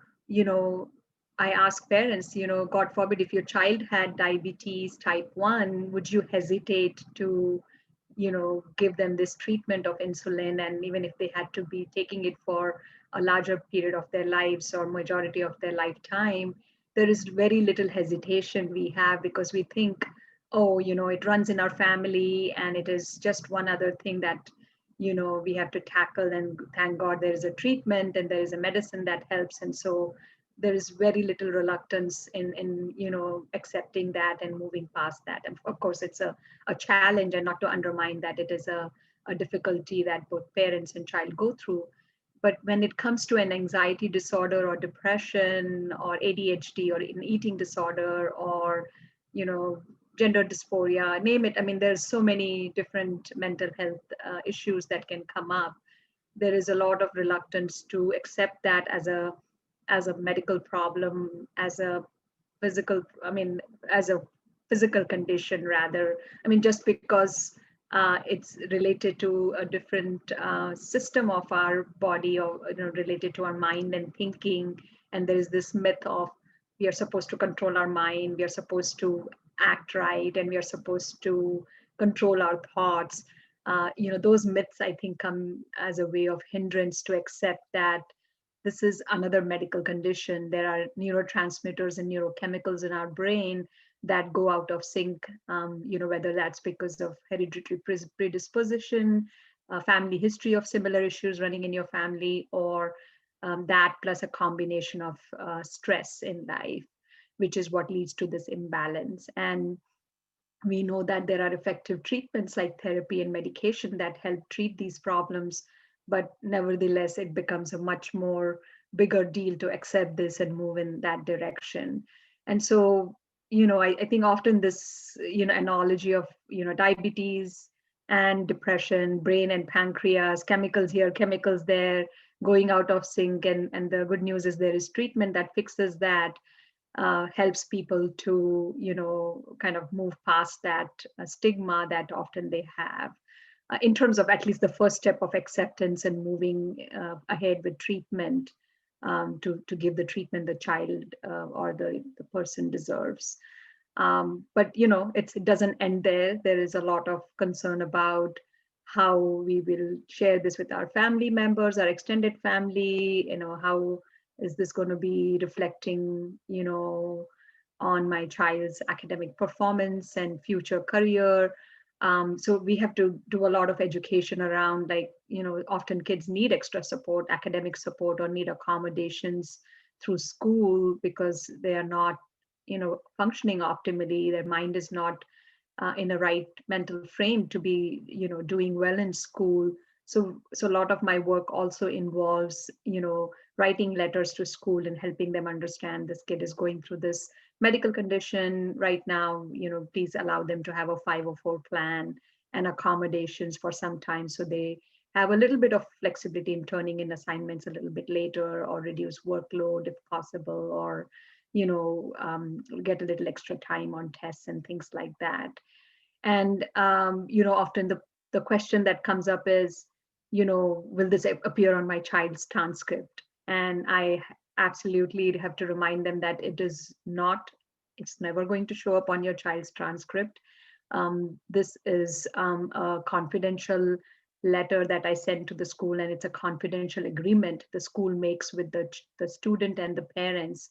I ask parents, God forbid, if your child had diabetes type 1, would you hesitate to, give them this treatment of insulin? And even if they had to be taking it for a larger period of their lives or majority of their lifetime, there is very little hesitation we have, because we think, oh, it runs in our family and it is just one other thing that, we have to tackle. And thank God there is a treatment and there is a medicine that helps. And so there is very little reluctance in accepting that and moving past that. And of course, it's a challenge, and not to undermine that it is a difficulty that both parents and child go through. But when it comes to an anxiety disorder or depression or ADHD or an eating disorder or, gender dysphoria, name it. I mean, there's so many different mental health issues that can come up. There is a lot of reluctance to accept that as as a medical problem, as a physical, as a physical condition rather. Just because it's related to a different system of our body, or related to our mind and thinking. And there is this myth of we are supposed to control our mind, we are supposed to act right, and we are supposed to control our thoughts. Those myths, I think, come as a way of hindrance to accept that this is another medical condition. There are neurotransmitters and neurochemicals in our brain that go out of sync, whether that's because of hereditary predisposition, family history of similar issues running in your family, or that plus a combination of stress in life, which is what leads to this imbalance. And we know that there are effective treatments like therapy and medication that help treat these problems, but nevertheless, it becomes a much more bigger deal to accept this and move in that direction. And so, I think often this, analogy of, diabetes and depression, brain and pancreas, chemicals here, chemicals there, going out of sync. And the good news is there is treatment that fixes that, helps people to, kind of move past that stigma that often they have, in terms of at least the first step of acceptance and moving ahead with treatment, to give the treatment the child or the person deserves. But it doesn't end there. There is a lot of concern about how we will share this with our family members, our extended family. How is this going to be reflecting, on my child's academic performance and future career? So we have to do a lot of education around, like, often kids need extra support, academic support, or need accommodations through school because they are not, functioning optimally. Their mind is not in a right mental frame to be, doing well in school. So a lot of my work also involves, writing letters to school and helping them understand this kid is going through this medical condition right now. Please allow them to have a 504 plan and accommodations for some time, so they have a little bit of flexibility in turning in assignments a little bit later, or reduce workload if possible, or get a little extra time on tests and things like that. And often the question that comes up is, will this appear on my child's transcript? And I absolutely have to remind them that it is not, it's never going to show up on your child's transcript. This is a confidential letter that I send to the school, and it's a confidential agreement the school makes with the student and the parents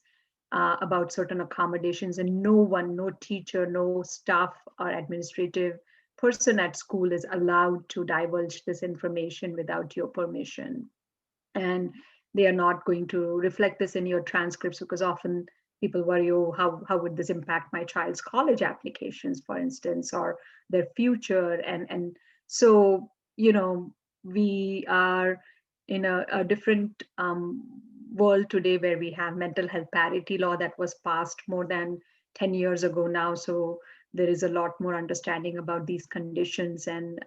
about certain accommodations. And no one, no teacher, no staff or administrative person at school is allowed to divulge this information without your permission. And they are not going to reflect this in your transcripts, because often people worry, oh, how would this impact my child's college applications, for instance, or their future? And so, we are in a different world today, where we have mental health parity law that was passed more than 10 years ago now. So there is a lot more understanding about these conditions, and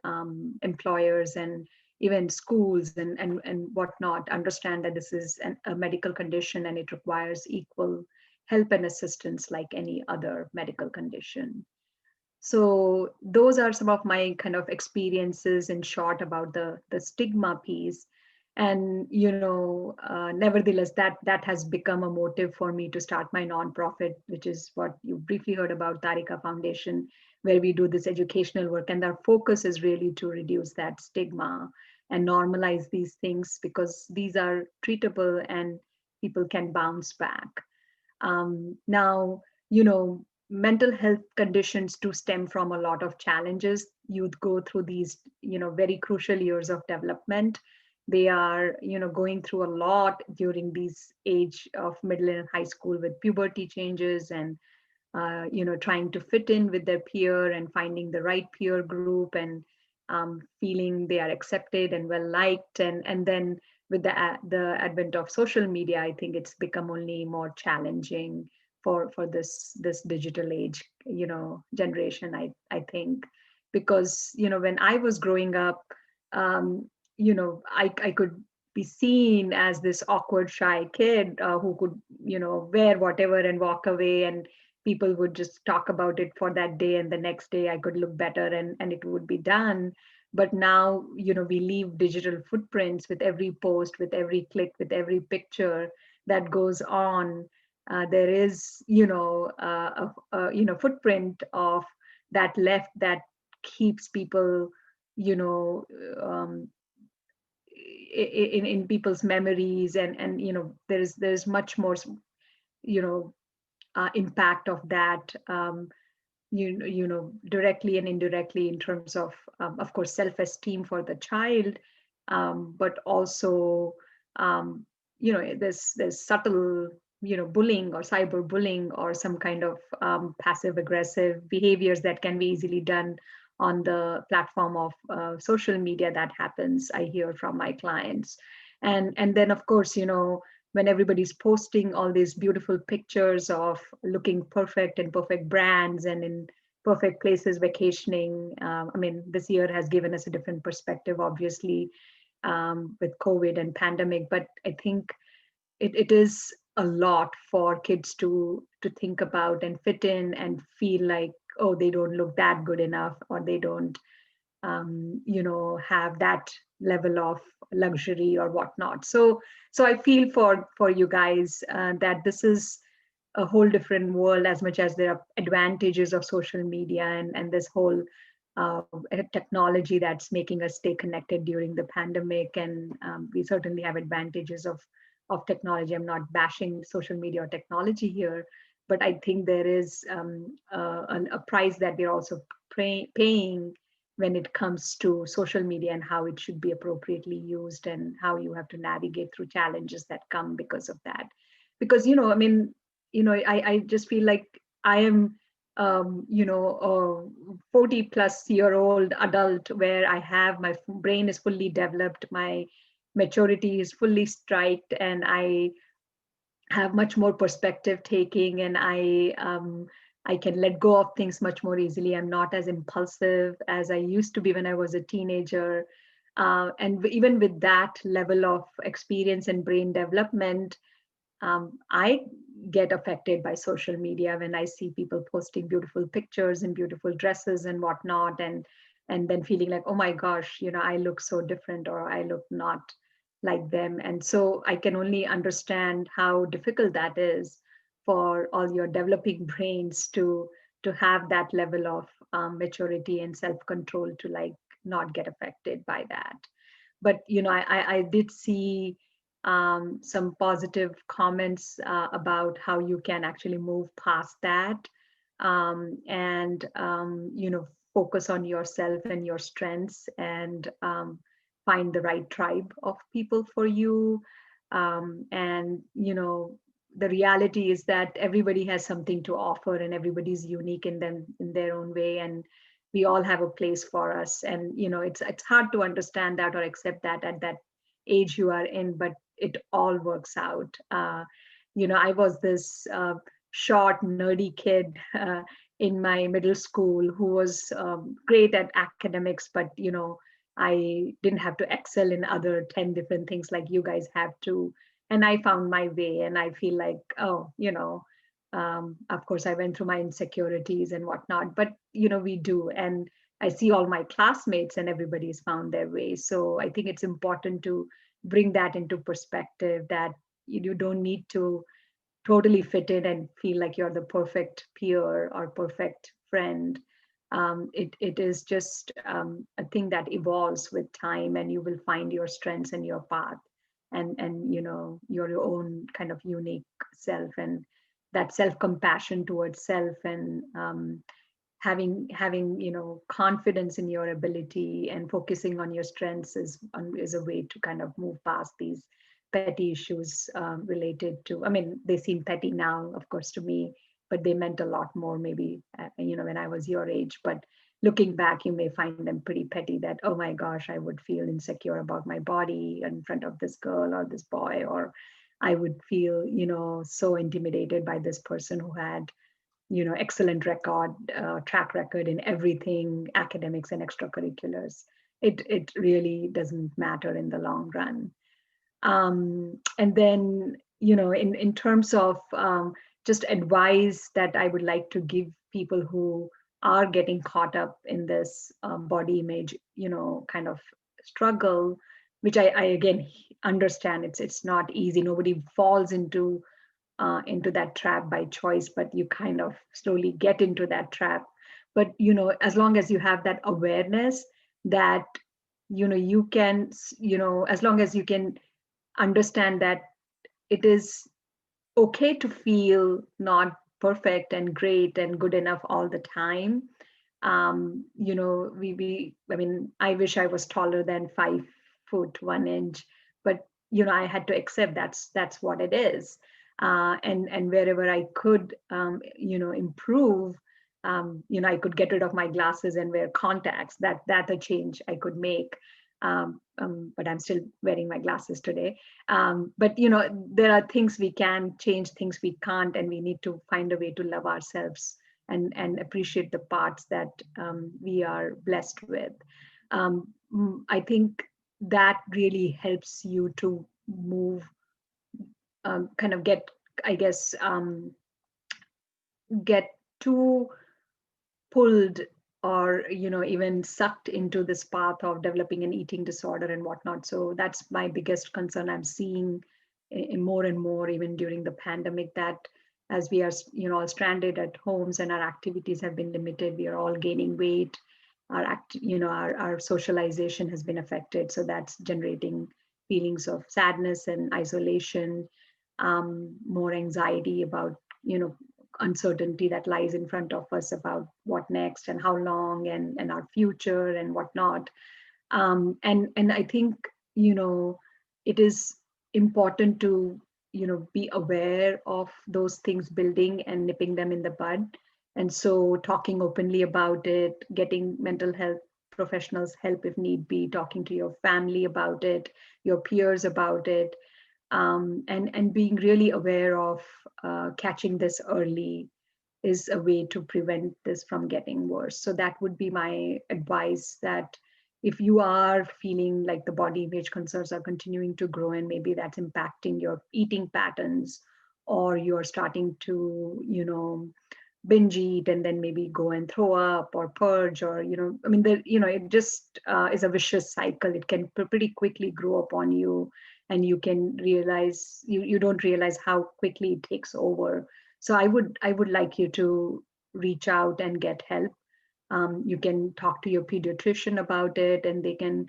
employers and even schools and whatnot understand that this is a medical condition, and it requires equal help and assistance like any other medical condition. So those are some of my kind of experiences in short about the stigma piece. And nevertheless, that has become a motive for me to start my nonprofit, which is what you briefly heard about, Tarika Foundation, where we do this educational work. And our focus is really to reduce that stigma and normalize these things, because these are treatable and people can bounce back. Now, mental health conditions do stem from a lot of challenges. Youth go through these, very crucial years of development. They are, going through a lot during these age of middle and high school, with puberty changes and, trying to fit in with their peer and finding the right peer group, and feeling they are accepted and well liked. And then with the advent of social media, I think it's become only more challenging for this digital age, generation, I think, because, when I was growing up, I could be seen as this awkward, shy kid who could, wear whatever and walk away, and people would just talk about it for that day, and the next day I could look better and it would be done. But now, we leave digital footprints with every post, with every click, with every picture that goes on. There is, footprint of that left that keeps people, um, in people's memories, and there's much more, impact of that, directly and indirectly in terms of course, self-esteem for the child, but also, there's subtle, bullying or cyberbullying or some kind of passive aggressive behaviors that can be easily done on the platform of social media. That happens, I hear from my clients. And then, of course, when everybody's posting all these beautiful pictures of looking perfect and perfect brands and in perfect places vacationing. I mean, this year has given us a different perspective, obviously, with COVID and pandemic, but I think it is a lot for kids to think about and fit in and feel like, oh, they don't look that good enough, or they don't have that level of luxury or whatnot. So I feel for you guys that this is a whole different world, as much as there are advantages of social media and this whole technology that's making us stay connected during the pandemic. And we certainly have advantages of technology. I'm not bashing social media or technology here, but I think there is a price that we're also paying when it comes to social media and how it should be appropriately used, and how you have to navigate through challenges that come because of that. Because, I mean, I just feel like I am, a 40 plus year old adult where I have, my brain is fully developed, my maturity is fully striked, and I have much more perspective taking, and I can let go of things much more easily. I'm not as impulsive as I used to be when I was a teenager. And even with that level of experience and brain development, I get affected by social media when I see people posting beautiful pictures and beautiful dresses and whatnot, and then feeling like, oh my gosh, I look so different, or I look not like them. And so I can only understand how difficult that is for all your developing brains to have that level of maturity and self-control to like not get affected by that. But I did see some positive comments about how you can actually move past that, and focus on yourself and your strengths, and find the right tribe of people for you. And the reality is that everybody has something to offer, and everybody's unique in their own way, and we all have a place for us. And it's hard to understand that or accept that at that age you are in, but it all works out. I was this short, nerdy kid in my middle school who was great at academics, but I didn't have to excel in other 10 different things like you guys have to. And I found my way, and I feel like, oh, of course, I went through my insecurities and whatnot, but we do. And I see all my classmates and everybody's found their way. So I think it's important to bring that into perspective, that you don't need to totally fit in and feel like you're the perfect peer or perfect friend. It is just a thing that evolves with time, and you will find your strengths and your path, and your own kind of unique self, and that self-compassion towards self, and having confidence in your ability and focusing on your strengths is a way to kind of move past these petty issues related to, I mean, they seem petty now, of course, to me, but they meant a lot more maybe, when I was your age. But looking back, you may find them pretty petty, that, oh my gosh, I would feel insecure about my body in front of this girl or this boy, or I would feel, so intimidated by this person who had, excellent track record in everything, academics and extracurriculars. It really doesn't matter in the long run. And then, in terms of just advice that I would like to give people who are getting caught up in this body image, kind of struggle, which I again understand it's not easy. Nobody falls into that trap by choice, but you kind of slowly get into that trap. But as long as you have that awareness that you can, as long as you can understand that it is okay to feel not perfect and great and good enough all the time. I mean, I wish I was taller than 5'1" but I had to accept that's what it is. And wherever I could, improve, I could get rid of my glasses and wear contacts. That's a change I could make. But I'm still wearing my glasses today. But there are things we can change, things we can't, and we need to find a way to love ourselves and appreciate the parts that we are blessed with. I think that really helps you to move, kind of get, I guess, get too pulled or even sucked into this path of developing an eating disorder and whatnot. So that's my biggest concern. I'm seeing more and more, even during the pandemic, that as we are all stranded at homes and our activities have been limited, we are all gaining weight. Our socialization has been affected, so that's generating feelings of sadness and isolation, more anxiety about uncertainty that lies in front of us about what next and how long and our future and whatnot. And I think it is important to be aware of those things building and nipping them in the bud. And so talking openly about it, getting mental health professionals help if need be, talking to your family about it, your peers about it, and being really aware of catching this early is a way to prevent this from getting worse. So that would be my advice, that if you are feeling like the body image concerns are continuing to grow and maybe that's impacting your eating patterns, or you're starting to binge eat and then maybe go and throw up or purge, or I mean, it just is a vicious cycle. It can pretty quickly grow upon you, and you can realize you don't realize how quickly it takes over. So I would like you to reach out and get help. You can talk to your pediatrician about it, and they can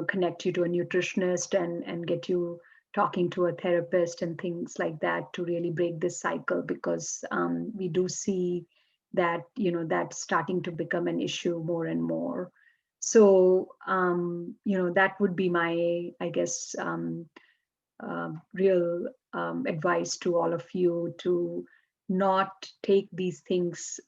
connect you to a nutritionist and get you talking to a therapist and things like that to really break this cycle, because we do see that that's starting to become an issue more and more. So that would be my, I guess, real advice to all of you, to not take these things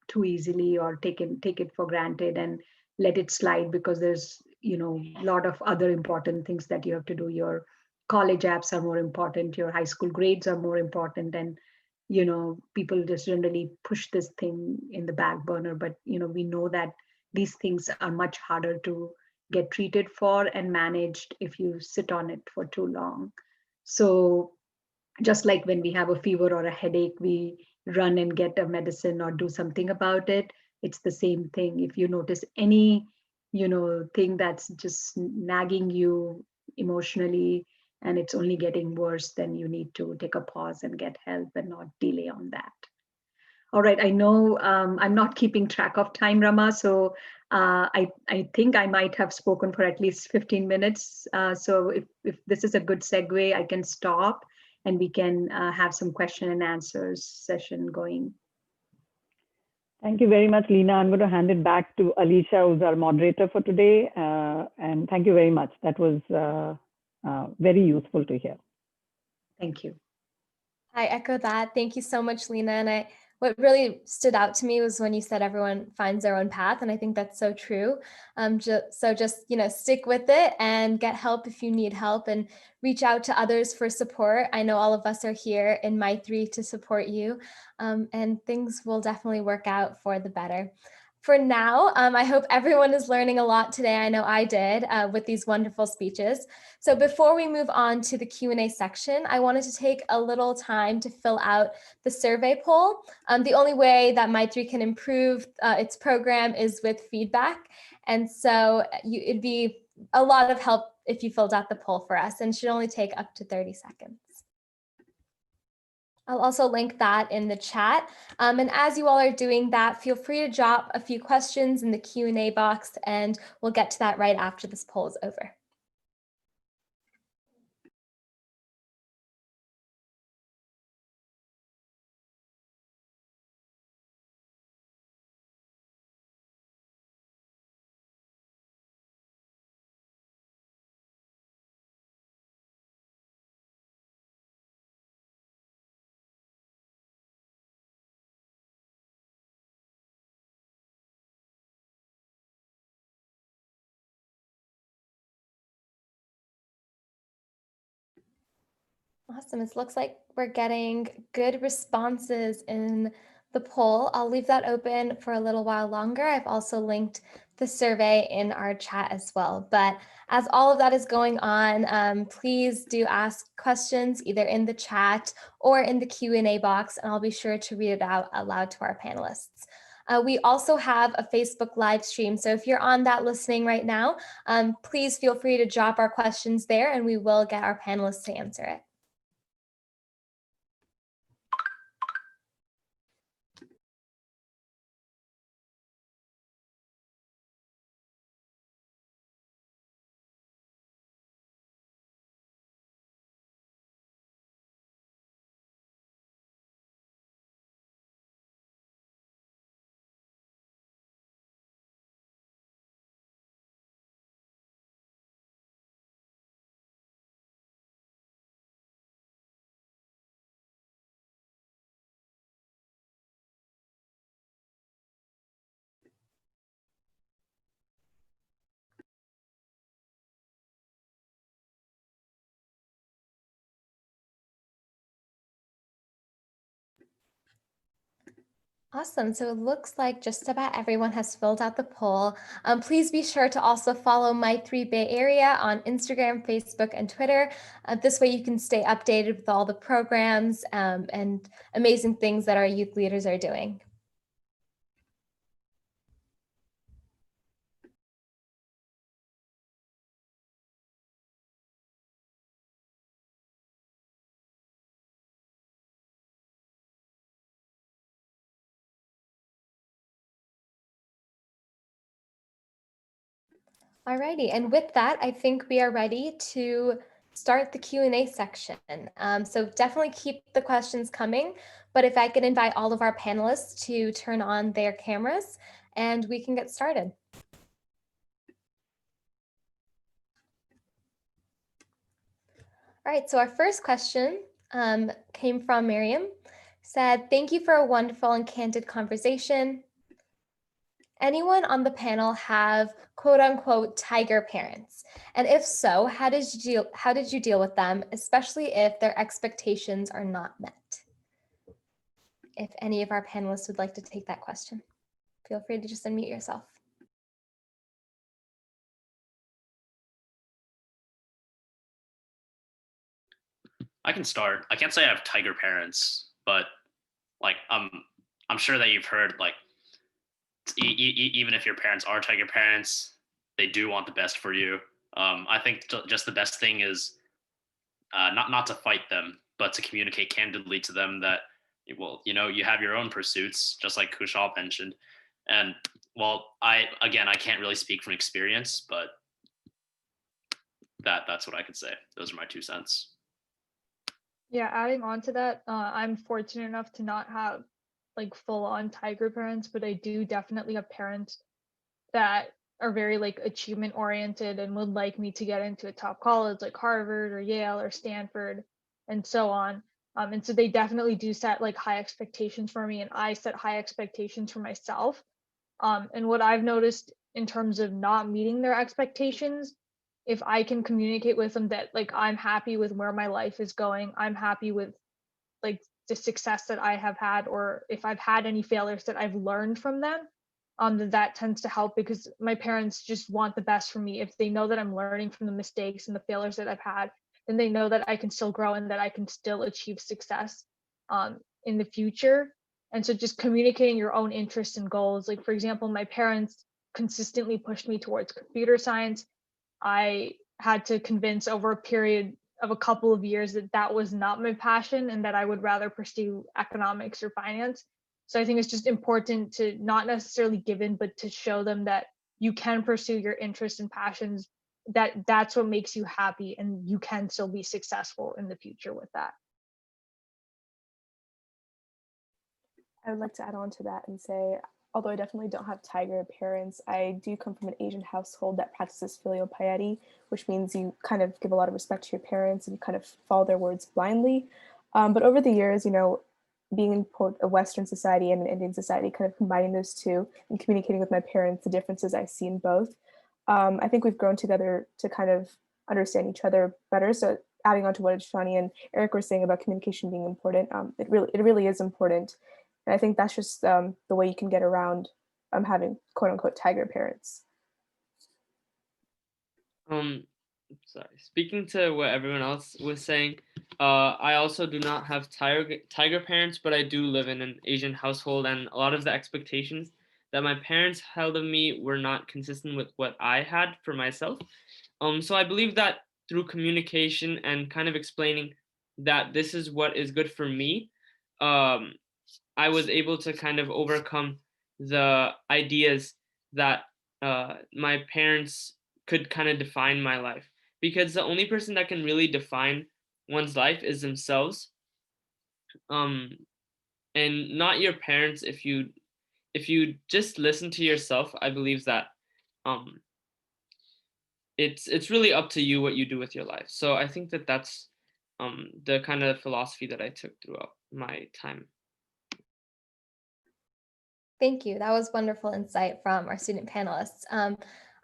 too easily or take it for granted and let it slide, because there's a lot of other important things that you have to do. Your college apps are more important, your high school grades are more important, and people just generally push this thing in the back burner. But we know that these things are much harder to get treated for and managed if you sit on it for too long. So just like when we have a fever or a headache, we run and get a medicine or do something about it. It's the same thing. If you notice any thing that's just nagging you emotionally and it's only getting worse, then you need to take a pause and get help and not delay on that. All right, I know I'm not keeping track of time, Rama, so I think I might have spoken for at least 15 minutes. So if this is a good segue, I can stop and we can have some question and answers session going. Thank you very much, Leena. I'm going to hand it back to Alisha, who's our moderator for today. And thank you very much. That was very useful to hear. Thank you. I echo that. Thank you so much, Leena. And what really stood out to me was when you said everyone finds their own path. And I think that's so true. So just, stick with it and get help if you need help, and reach out to others for support. I know all of us are here in Maitri to support you, and things will definitely work out for the better. For now, I hope everyone is learning a lot today. I know I did with these wonderful speeches. So before we move on to the Q&A section, I wanted to take a little time to fill out the survey poll. The only way that Maitri can improve its program is with feedback. And so it'd be a lot of help if you filled out the poll for us, and should only take up to 30 seconds. I'll also link that in the chat. And as you all are doing that, feel free to drop a few questions in the Q&A box, and we'll get to that right after this poll is over. Awesome. It looks like we're getting good responses in the poll. I'll leave that open for a little while longer. I've also linked the survey in our chat as well. But as all of that is going on, please do ask questions either in the chat or in the Q&A box, and I'll be sure to read it out aloud to our panelists. We also have a Facebook live stream. So if you're on that listening right now, please feel free to drop our questions there and we will get our panelists to answer it. Awesome. So it looks like just about everyone has filled out the poll. Please be sure to also follow Maitri Bay Area on Instagram, Facebook, and Twitter. This way you can stay updated with all the programs and amazing things that our youth leaders are doing. Alrighty, and with that, I think we are ready to start the Q&A section. So definitely keep the questions coming, but if I could invite all of our panelists to turn on their cameras and we can get started. All right, so our first question came from Miriam, said, "Thank you for a wonderful and candid conversation. Anyone on the panel have quote unquote tiger parents? And if so, how did you deal with them, especially if their expectations are not met?" If any of our panelists would like to take that question, feel free to just unmute yourself. I can start. I can't say I have tiger parents, but like I'm sure that you've heard like even if your parents are tiger parents, they do want the best for you. I think just the best thing is not to fight them, but to communicate candidly to them that, well, you know, you have your own pursuits, just like Kushal mentioned. And well, I can't really speak from experience, but that's what I could say. Those are my 2 cents. Yeah, adding on to that, I'm fortunate enough to not have like full-on tiger parents, but I do definitely have parents that are very like achievement oriented and would like me to get into a top college like Harvard or Yale or Stanford and so on. And so they definitely do set like high expectations for me, and I set high expectations for myself. And what I've noticed in terms of not meeting their expectations, if I can communicate with them that like I'm happy with where my life is going, I'm happy with like the success that I have had, or if I've had any failures that I've learned from them, that tends to help, because my parents just want the best for me. If they know that I'm learning from the mistakes and the failures that I've had, then they know that I can still grow and that I can still achieve success in the future. And so just communicating your own interests and goals. Like, for example, my parents consistently pushed me towards computer science. I had to convince over a period of a couple of years that that was not my passion and that I would rather pursue economics or finance. So I think it's just important to not necessarily give in, but to show them that you can pursue your interests and passions, that that's what makes you happy, and you can still be successful in the future with that. I would like to add on to that and say, although I definitely don't have tiger parents, I do come from an Asian household that practices filial piety, which means you kind of give a lot of respect to your parents and you kind of follow their words blindly. But over the years, being in quote a Western society and an Indian society, kind of combining those two and communicating with my parents, the differences I see in both, I think we've grown together to kind of understand each other better. So adding on to what Ishani and Eric were saying about communication being important, it really is important. And I think that's just the way you can get around having quote unquote tiger parents. Sorry. Speaking to what everyone else was saying, I also do not have tiger parents, but I do live in an Asian household, and a lot of the expectations that my parents held of me were not consistent with what I had for myself. So I believe that through communication and kind of explaining that this is what is good for me, I was able to kind of overcome the ideas that my parents could kind of define my life, because the only person that can really define one's life is themselves, and not your parents. If you just listen to yourself, I believe that it's really up to you what you do with your life. So I think that that's the kind of philosophy that I took throughout my time. Thank you. That was wonderful insight from our student panelists.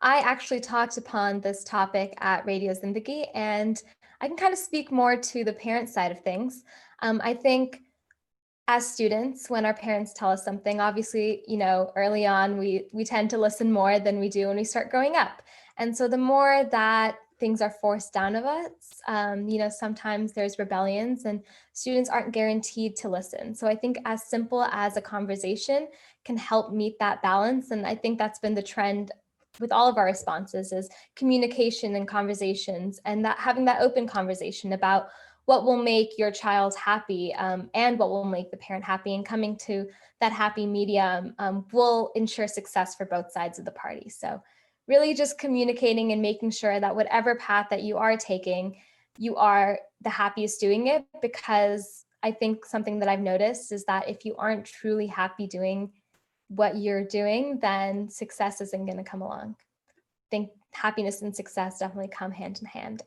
I actually talked upon this topic at Radio Zindagi, and I can kind of speak more to the parent side of things. I think as students, when our parents tell us something, obviously, early on, we tend to listen more than we do when we start growing up. And so the more that things are forced down of us, sometimes there's rebellions and students aren't guaranteed to listen. So I think as simple as a conversation can help meet that balance. And I think that's been the trend with all of our responses, is communication and conversations, and that having that open conversation about what will make your child happy and what will make the parent happy, and coming to that happy medium will ensure success for both sides of the party. So really just communicating and making sure that whatever path that you are taking, you are the happiest doing it, because I think something that I've noticed is that if you aren't truly happy doing what you're doing, then success isn't going to come along. I think happiness and success definitely come hand in hand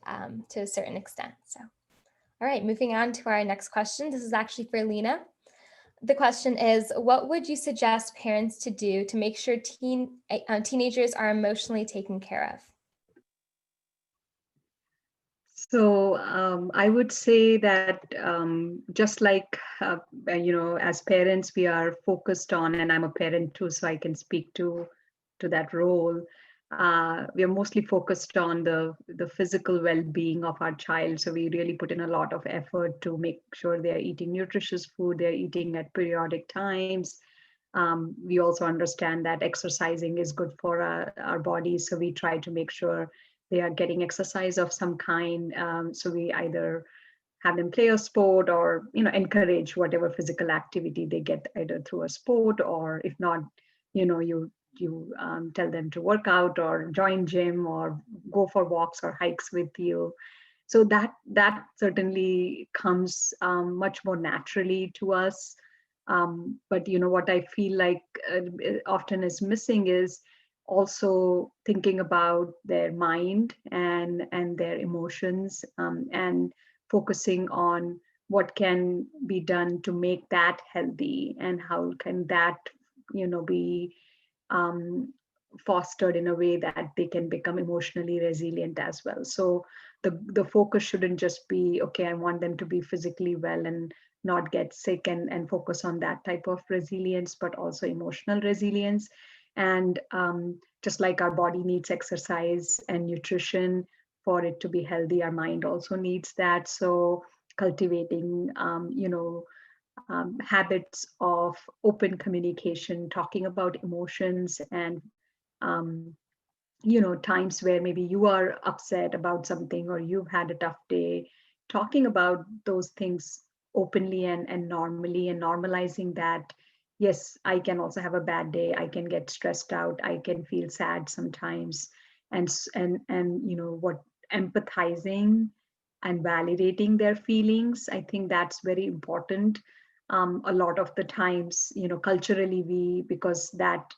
to a certain extent. So, all right, moving on to our next question. This is actually for Leena. The question is, what would you suggest parents to do to make sure teenagers are emotionally taken care of? So I would say that just like, as parents, we are focused on, and I'm a parent too, so I can speak to that role. We are mostly focused on the physical well-being of our child. So we really put in a lot of effort to make sure they're eating nutritious food, they're eating at periodic times. We also understand that exercising is good for our bodies. So we try to make sure they are getting exercise of some kind. So we either have them play a sport or, encourage whatever physical activity they get either through a sport, or if not, you tell them to work out or join gym or go for walks or hikes with you. So that certainly comes much more naturally to us. But what I feel like often is missing is also thinking about their mind and their emotions, and focusing on what can be done to make that healthy, and how can that be fostered in a way that they can become emotionally resilient as well. So the focus shouldn't just be, okay, I want them to be physically well and not get sick and focus on that type of resilience, but also emotional resilience. And just like our body needs exercise and nutrition for it to be healthy, our mind also needs that. So cultivating, habits of open communication, talking about emotions, and um, times where maybe you are upset about something or you've had a tough day, talking about those things openly and normally, and normalizing that yes, I can also have a bad day, I can get stressed out, I can feel sad sometimes. And what, empathizing and validating their feelings, I think that's very important. A lot of the times, culturally, we, because that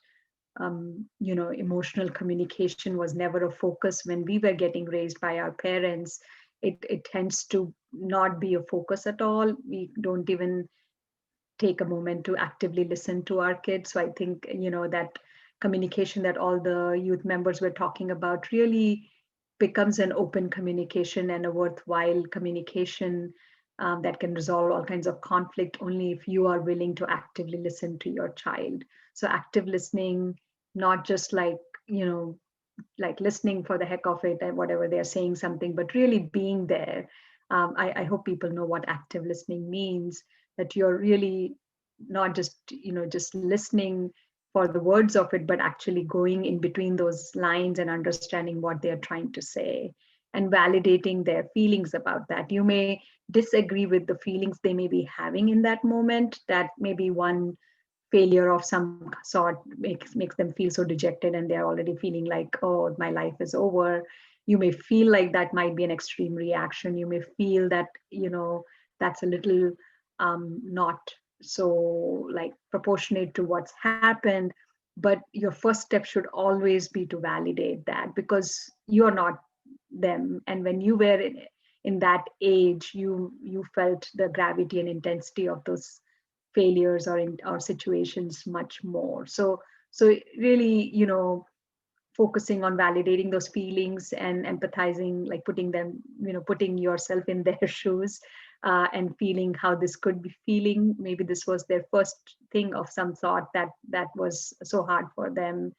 emotional communication was never a focus when we were getting raised by our parents. It tends to not be a focus at all. We don't even take a moment to actively listen to our kids. So I think, that communication that all the youth members were talking about really becomes an open communication and a worthwhile communication, that can resolve all kinds of conflict only if you are willing to actively listen to your child. So active listening, not just like listening for the heck of it and whatever they're saying something, but really being there. I hope people know what active listening means, that you're really not just listening for the words of it, but actually going in between those lines and understanding what they're trying to say and validating their feelings about that. You may disagree with the feelings they may be having in that moment, that maybe one failure of some sort makes them feel so dejected and they're already feeling like, oh, my life is over. You may feel like that might be an extreme reaction. You may feel that that's a little not so like proportionate to what's happened, but your first step should always be to validate that, because you're not them. And when you were in that age, you felt the gravity and intensity of those failures or situations much more. So really, focusing on validating those feelings and empathizing, like putting yourself in their shoes, and feeling how this could be feeling. Maybe this was their first thing of some sort that was so hard for them.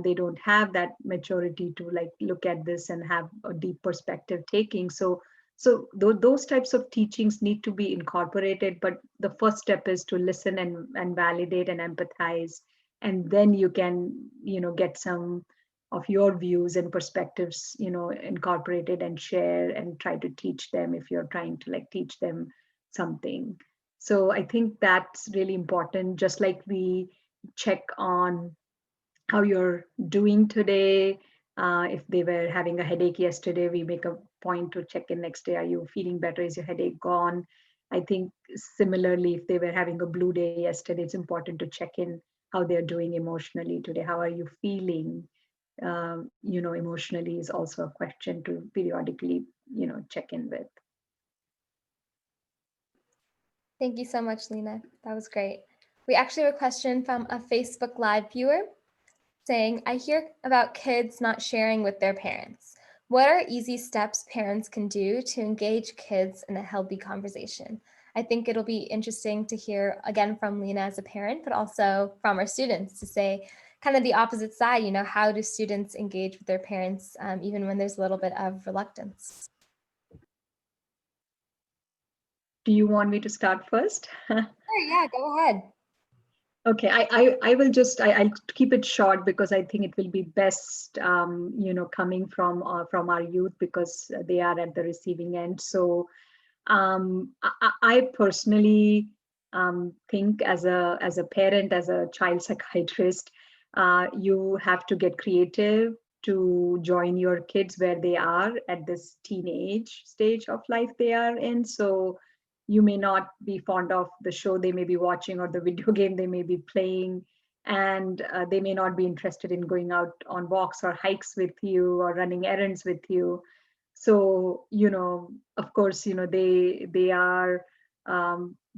They don't have that maturity to like look at this and have a deep perspective taking. So those types of teachings need to be incorporated, but the first step is to listen and validate and empathize, and then you can get some of your views and perspectives incorporated and share and try to teach them if you're trying to like teach them something. So I think that's really important. Just like we check on how you're doing today. If they were having a headache yesterday, we make a point to check in next day. Are you feeling better? Is your headache gone? I think similarly, if they were having a blue day yesterday, it's important to check in how they're doing emotionally today. How are you feeling? Emotionally is also a question to periodically, check in with. Thank you so much, Leena. That was great. We actually have a question from a Facebook Live viewer saying, I hear about kids not sharing with their parents. What are easy steps parents can do to engage kids in a healthy conversation? I think it'll be interesting to hear again from Leena as a parent, but also from our students to say kind of the opposite side, how do students engage with their parents even when there's a little bit of reluctance? Do you want me to start first? Sure, yeah, go ahead. Okay, I will just I'll keep it short because I think it will be best coming from our youth, because they are at the receiving end. So I personally think as a parent, as a child psychiatrist, you have to get creative to join your kids where they are at this teenage stage of life they are in. So you may not be fond of the show they may be watching or the video game they may be playing, and they may not be interested in going out on walks or hikes with you or running errands with you. So of course they are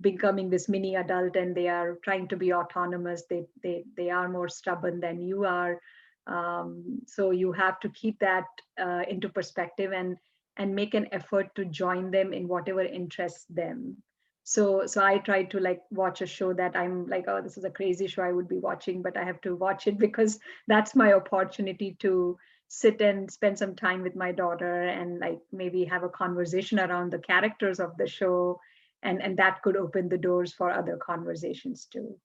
becoming this mini adult, and they are trying to be autonomous. They are more stubborn than you are. So you have to keep that into perspective and make an effort to join them in whatever interests them. So I try to like watch a show that I'm like, oh, this is a crazy show I would be watching, but I have to watch it because that's my opportunity to sit and spend some time with my daughter and like maybe have a conversation around the characters of the show. And that could open the doors for other conversations too.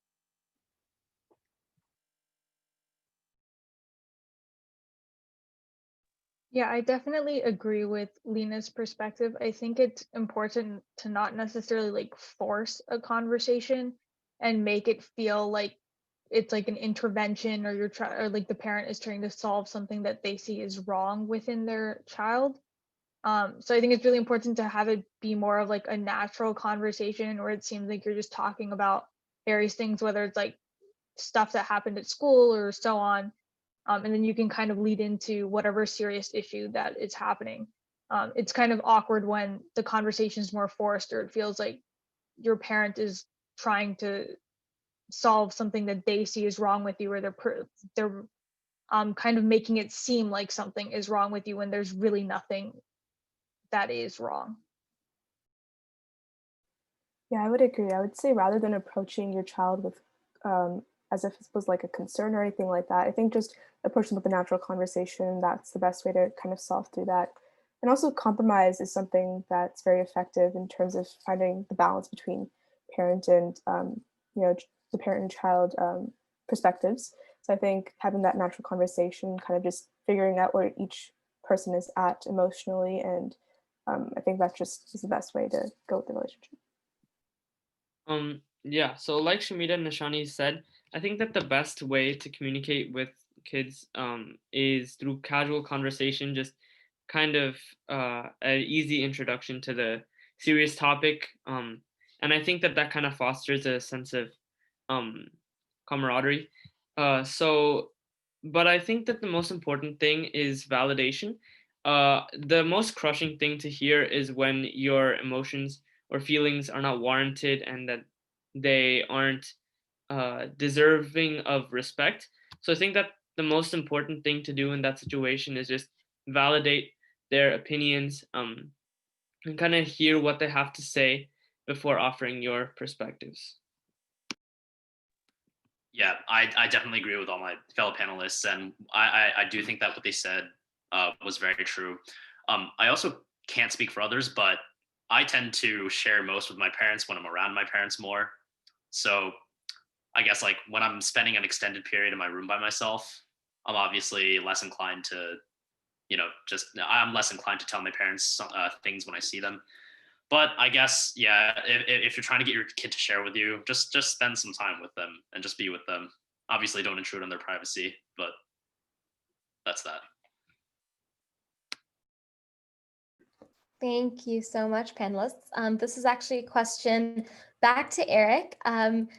Yeah, I definitely agree with Leena's perspective. I think it's important to not necessarily like force a conversation and make it feel like it's like an intervention, or you're trying, or like the parent is trying to solve something that they see is wrong within their child. So I think it's really important to have it be more of like a natural conversation where it seems like you're just talking about various things, whether it's like stuff that happened at school or so on. And then you can kind of lead into whatever serious issue that is happening. It's kind of awkward when the conversation is more forced, or it feels like your parent is trying to solve something that they see is wrong with you, or they're kind of making it seem like something is wrong with you when there's really nothing that is wrong. Yeah, I would agree. I would say rather than approaching your child with as if it was like a concern or anything like that, I think just approaching with a natural conversation, that's the best way to kind of solve through that. And also compromise is something that's very effective in terms of finding the balance between parent and the parent and child perspectives. So I think having that natural conversation, kind of just figuring out where each person is at emotionally, and I think that just is the best way to go with the relationship. Yeah, so like Shamita and Ishani said, I think that the best way to communicate with kids is through casual conversation, just kind of an easy introduction to the serious topic. And I think that that kind of fosters a sense of camaraderie. But I think that the most important thing is validation. The most crushing thing to hear is when your emotions or feelings are not warranted and that they aren't deserving of respect. So I think that the most important thing to do in that situation is just validate their opinions and kind of hear what they have to say before offering your perspectives. Yeah, I definitely agree with all my fellow panelists, and I do think that what they said was very true. I also can't speak for others, but I tend to share most with my parents when I'm around my parents more. So I guess like when I'm spending an extended period in my room by myself, I'm obviously less inclined to, I'm less inclined to tell my parents things when I see them. But I guess, yeah, if you're trying to get your kid to share with you, just spend some time with them and just be with them. Obviously, don't intrude on their privacy, but that's that. Thank you so much, panelists. This is actually a question back to Eric,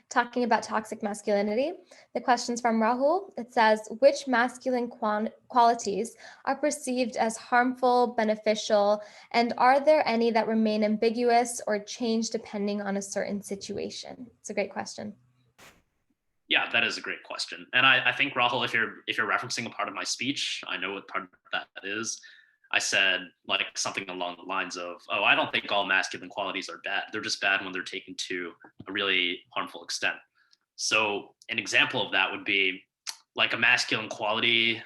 talking about toxic masculinity. The question's from Rahul. It says, which masculine qualities are perceived as harmful, beneficial, and are there any that remain ambiguous or change depending on a certain situation? It's a great question. Yeah, that is a great question. And I think, Rahul, if you're referencing a part of my speech, I know what part of that is. I said like something along the lines of, oh, I don't think all masculine qualities are bad. They're just bad when they're taken to a really harmful extent. So an example of that would be like a masculine quality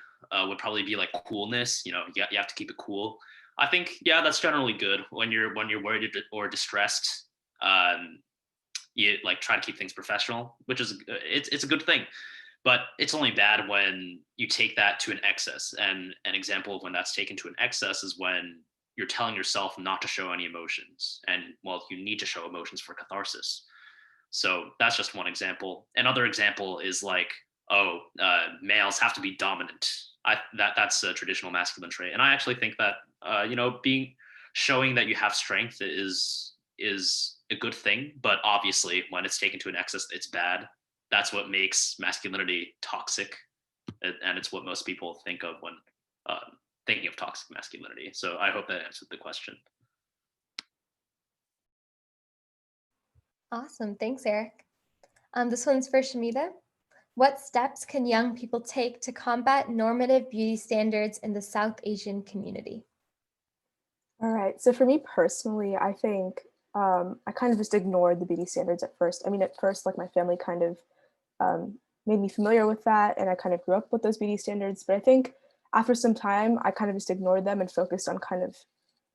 would probably be like coolness. You have to keep it cool. I think, yeah, that's generally good when you're worried or distressed. You like try to keep things professional, which is it's a good thing. But it's only bad when you take that to an excess. And an example of when that's taken to an excess is when you're telling yourself not to show any emotions. And well, you need to show emotions for catharsis. So that's just one example. Another example is like, males have to be dominant. That's a traditional masculine trait. And I actually think that, showing that you have strength is a good thing. But obviously when it's taken to an excess, it's bad. That's what makes masculinity toxic, and it's what most people think of when thinking of toxic masculinity. So I hope that answered the question. Awesome, thanks, Eric. This one's for Shamita. What steps can young people take to combat normative beauty standards in the South Asian community? All right, so for me personally, I think I kind of just ignored the beauty standards at first. I mean, at first, like my family kind of made me familiar with that, and I kind of grew up with those beauty standards. But I think after some time, I kind of just ignored them and focused on kind of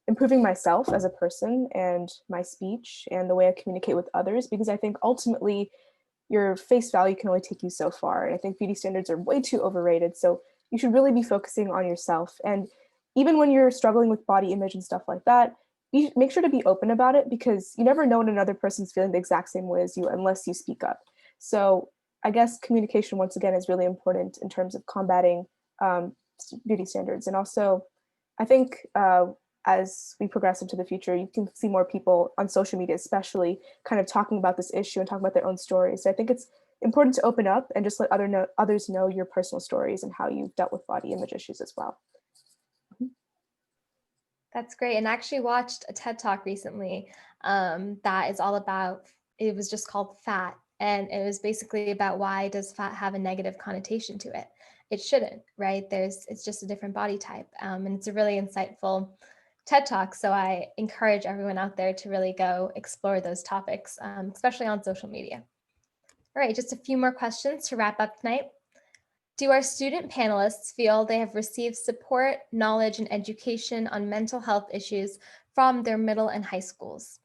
improving myself as a person and my speech and the way I communicate with others, because I think ultimately your face value can only take you so far. And I think beauty standards are way too overrated. So you should really be focusing on yourself. And even when you're struggling with body image and stuff like that, make sure to be open about it, because you never know when another person's feeling the exact same way as you unless you speak up. So I guess communication, once again, is really important in terms of combating beauty standards. And also, I think as we progress into the future, you can see more people on social media, especially, kind of talking about this issue and talking about their own stories. So I think it's important to open up and just let others know your personal stories and how you've dealt with body image issues as well. That's great. And I actually watched a TED Talk recently that is all about, it was just called Fat. And it was basically about, why does fat have a negative connotation to it? It shouldn't, right? It's just a different body type. And it's a really insightful TED Talk. So I encourage everyone out there to really go explore those topics, especially on social media. All right, just a few more questions to wrap up tonight. Do our student panelists feel they have received support, knowledge, and education on mental health issues from their middle and high schools?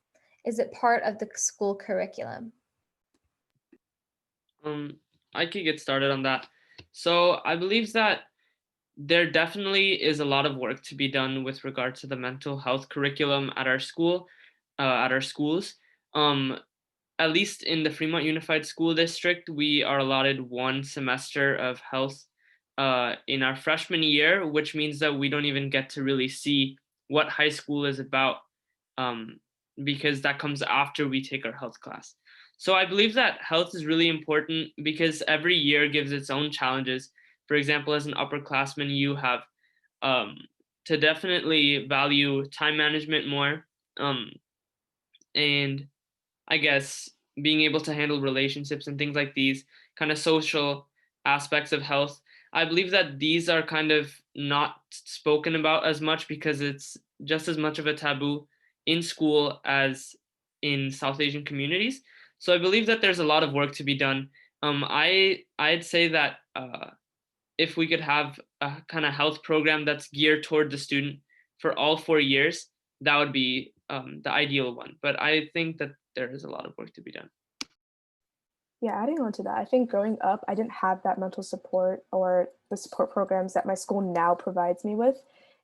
Is it part of the school curriculum? I could get started on that. So I believe that there definitely is a lot of work to be done with regard to the mental health curriculum at our school, at our schools. At least in the Fremont Unified School District, we are allotted 1 semester of health in our freshman year, which means that we don't even get to really see what high school is about, because that comes after we take our health class. So I believe that health is really important because every year gives its own challenges. For example, as an upperclassman, you have to definitely value time management more, and I guess being able to handle relationships and things like these kind of social aspects of health. I believe that these are kind of not spoken about as much because it's just as much of a taboo in school as in South Asian communities. So I believe that there's a lot of work to be done. I'd say that if we could have a kind of health program that's geared toward the student for all 4 years, that would be the ideal one. But I think that there is a lot of work to be done. Yeah, adding on to that, I think growing up, I didn't have that mental support or the support programs that my school now provides me with.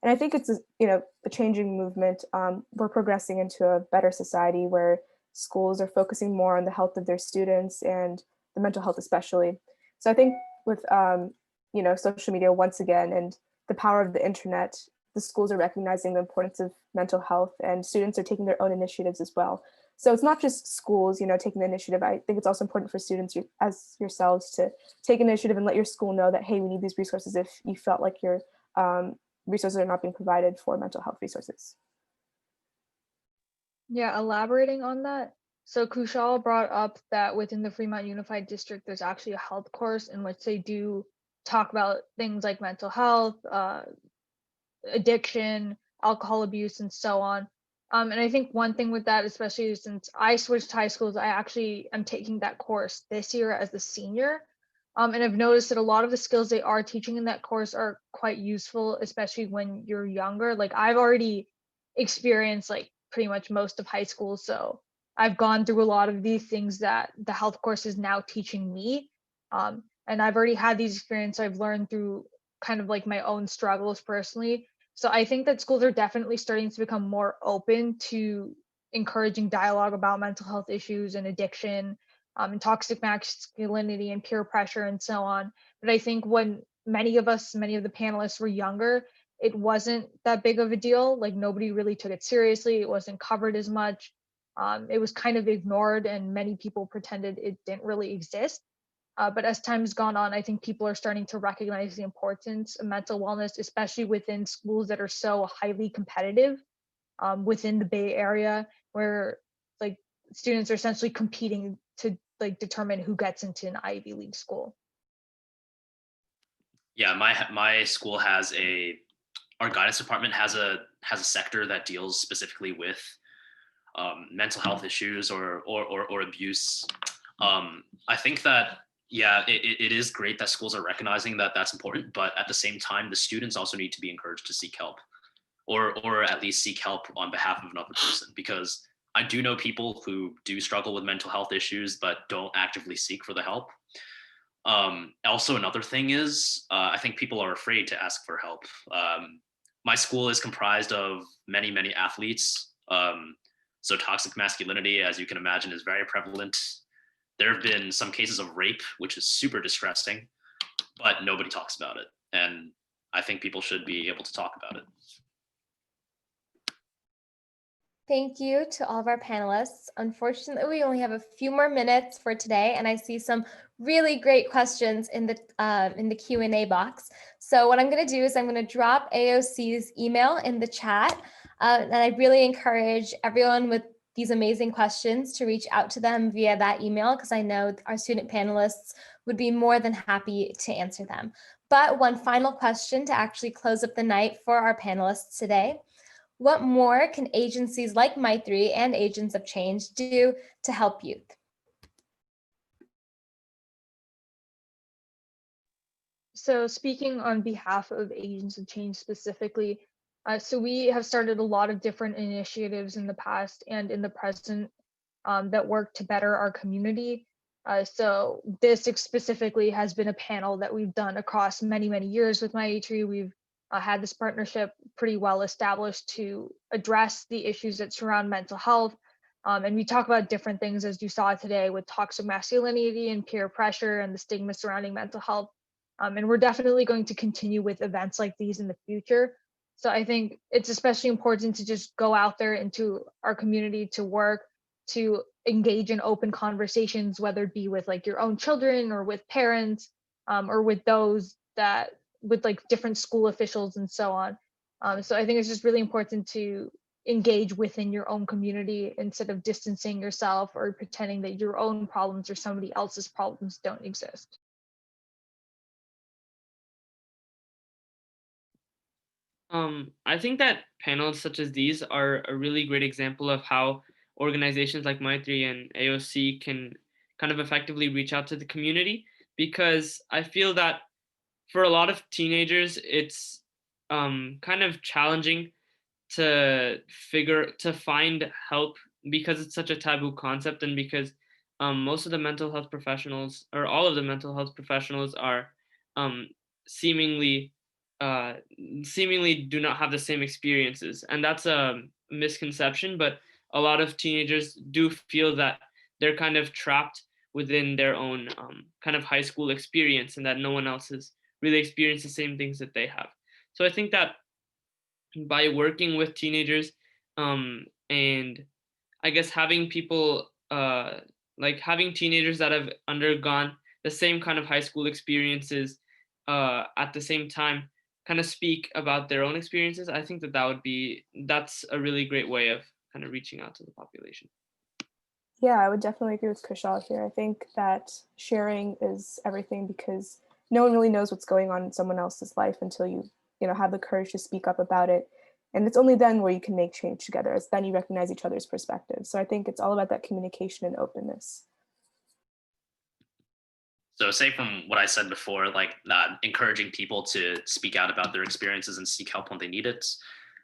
And I think it's a changing movement. We're progressing into a better society where schools are focusing more on the health of their students and the mental health especially. So I think with social media once again and the power of the internet, the schools are recognizing the importance of mental health, and students are taking their own initiatives as well. So it's not just schools, taking the initiative. I think it's also important for students as yourselves to take initiative and let your school know that, hey, we need these resources if you felt like your resources are not being provided for mental health resources. Yeah, elaborating on that. So Kushal brought up that within the Fremont Unified District, there's actually a health course in which they do talk about things like mental health, addiction, alcohol abuse, and so on. And I think one thing with that, especially since I switched high schools, I actually am taking that course this year as a senior. And I've noticed that a lot of the skills they are teaching in that course are quite useful, especially when you're younger. Like I've already experienced like pretty much most of high school. So I've gone through a lot of these things that the health course is now teaching me. And I've already had these experiences I've learned through kind of like my own struggles personally. So I think that schools are definitely starting to become more open to encouraging dialogue about mental health issues and addiction, and toxic masculinity and peer pressure and so on. But I think when many of the panelists were younger, it wasn't that big of a deal. Like nobody really took it seriously. It wasn't covered as much. It was kind of ignored, and many people pretended it didn't really exist. But as time has gone on, I think people are starting to recognize the importance of mental wellness, especially within schools that are so highly competitive within the Bay Area, where like students are essentially competing to like determine who gets into an Ivy League school. Yeah, my school has our guidance department has a sector that deals specifically with mental health issues or abuse. I think that, yeah, it is great that schools are recognizing that that's important, but at the same time, the students also need to be encouraged to seek help, or at least seek help on behalf of another person, because I do know people who do struggle with mental health issues, but don't actively seek for the help. Also, another thing is, I think people are afraid to ask for help. My school is comprised of many, many athletes. So toxic masculinity, as you can imagine, is very prevalent. There have been some cases of rape, which is super distressing, but nobody talks about it. And I think people should be able to talk about it. Thank you to all of our panelists. Unfortunately, we only have a few more minutes for today, and I see some really great questions in the Q&A box. So what I'm going to do is I'm going to drop AOC's email in the chat, and I really encourage everyone with these amazing questions to reach out to them via that email, because I know our student panelists would be more than happy to answer them. But one final question to actually close up the night for our panelists today. What more can agencies like Maitri and Agents of Change do to help youth? So speaking on behalf of Agents of Change specifically, so we have started a lot of different initiatives in the past and in the present that work to better our community. So this specifically has been a panel that we've done across many, many years with Maitri. We've had this partnership pretty well established to address the issues that surround mental health. And we talk about different things, as you saw today, with toxic masculinity and peer pressure and the stigma surrounding mental health. And we're definitely going to continue with events like these in the future. So I think it's especially important to just go out there into our community to work, to engage in open conversations, whether it be with like your own children or with parents, or with those that with like different school officials and so on. So I think it's just really important to engage within your own community instead of distancing yourself or pretending that your own problems or somebody else's problems don't exist. I think that panels such as these are a really great example of how organizations like Maitri and AOC can kind of effectively reach out to the community, because I feel that for a lot of teenagers, it's kind of challenging to find help, because it's such a taboo concept, and because most of the mental health professionals, or all of the mental health professionals, are seemingly do not have the same experiences, and that's a misconception. But a lot of teenagers do feel that they're kind of trapped within their own kind of high school experience, and that no one else has really experienced the same things that they have. So I think that by working with teenagers, and I guess having people like having teenagers that have undergone the same kind of high school experiences at the same time kind of speak about their own experiences, I think that that's a really great way of kind of reaching out to the population. Yeah, I would definitely agree with Kushal here. I think that sharing is everything, because no one really knows what's going on in someone else's life until you have the courage to speak up about it. And it's only then where you can make change together. It's then you recognize each other's perspectives. So I think it's all about that communication and openness. So say from what I said before, like encouraging people to speak out about their experiences and seek help when they need it,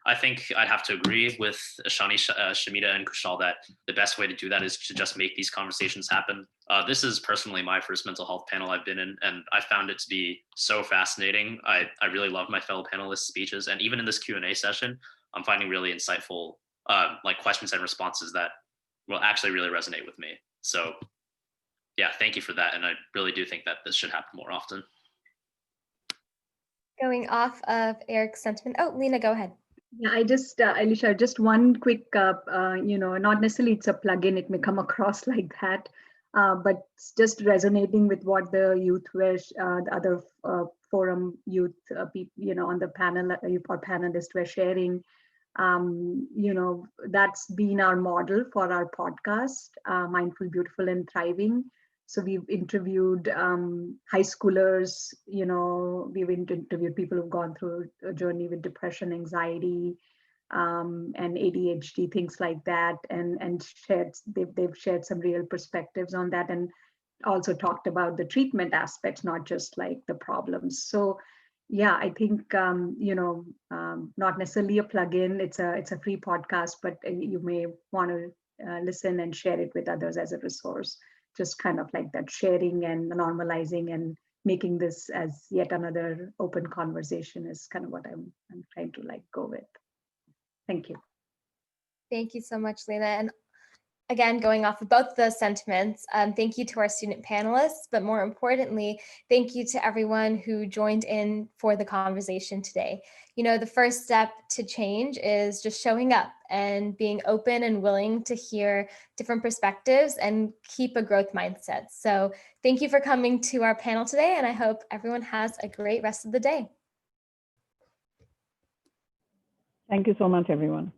I think I'd have to agree with Ishani, Shamita, and Kushal that the best way to do that is to just make these conversations happen. This is personally my first mental health panel I've been in, and I found it to be so fascinating. I really love my fellow panelists' speeches, and even in this Q&A session, I'm finding really insightful like questions and responses that will actually really resonate with me. So yeah, thank you for that. And I really do think that this should happen more often. Going off of Eric's sentiment. Oh, Leena, go ahead. Yeah, Alisha, just one quick, not necessarily it's a plug-in, it may come across like that, but just resonating with what the youth were, the other forum youth, on the panel, or panelists were sharing. That's been our model for our podcast, Mindful, Beautiful, and Thriving. So we've interviewed high schoolers, we've interviewed people who've gone through a journey with depression, anxiety, and ADHD, things like that, and they've shared some real perspectives on that, and also talked about the treatment aspects, not just like the problems. So yeah, I think not necessarily a plug-in. It's a free podcast, but you may want to listen and share it with others as a resource. Just kind of like that sharing and normalizing and making this as yet another open conversation is kind of what I'm trying to like go with. Thank you. Thank you so much, Leena. And again, going off of both the sentiments, thank you to our student panelists, but more importantly, thank you to everyone who joined in for the conversation today. You know, the first step to change is just showing up and being open and willing to hear different perspectives and keep a growth mindset. So thank you for coming to our panel today, and I hope everyone has a great rest of the day. Thank you so much, everyone.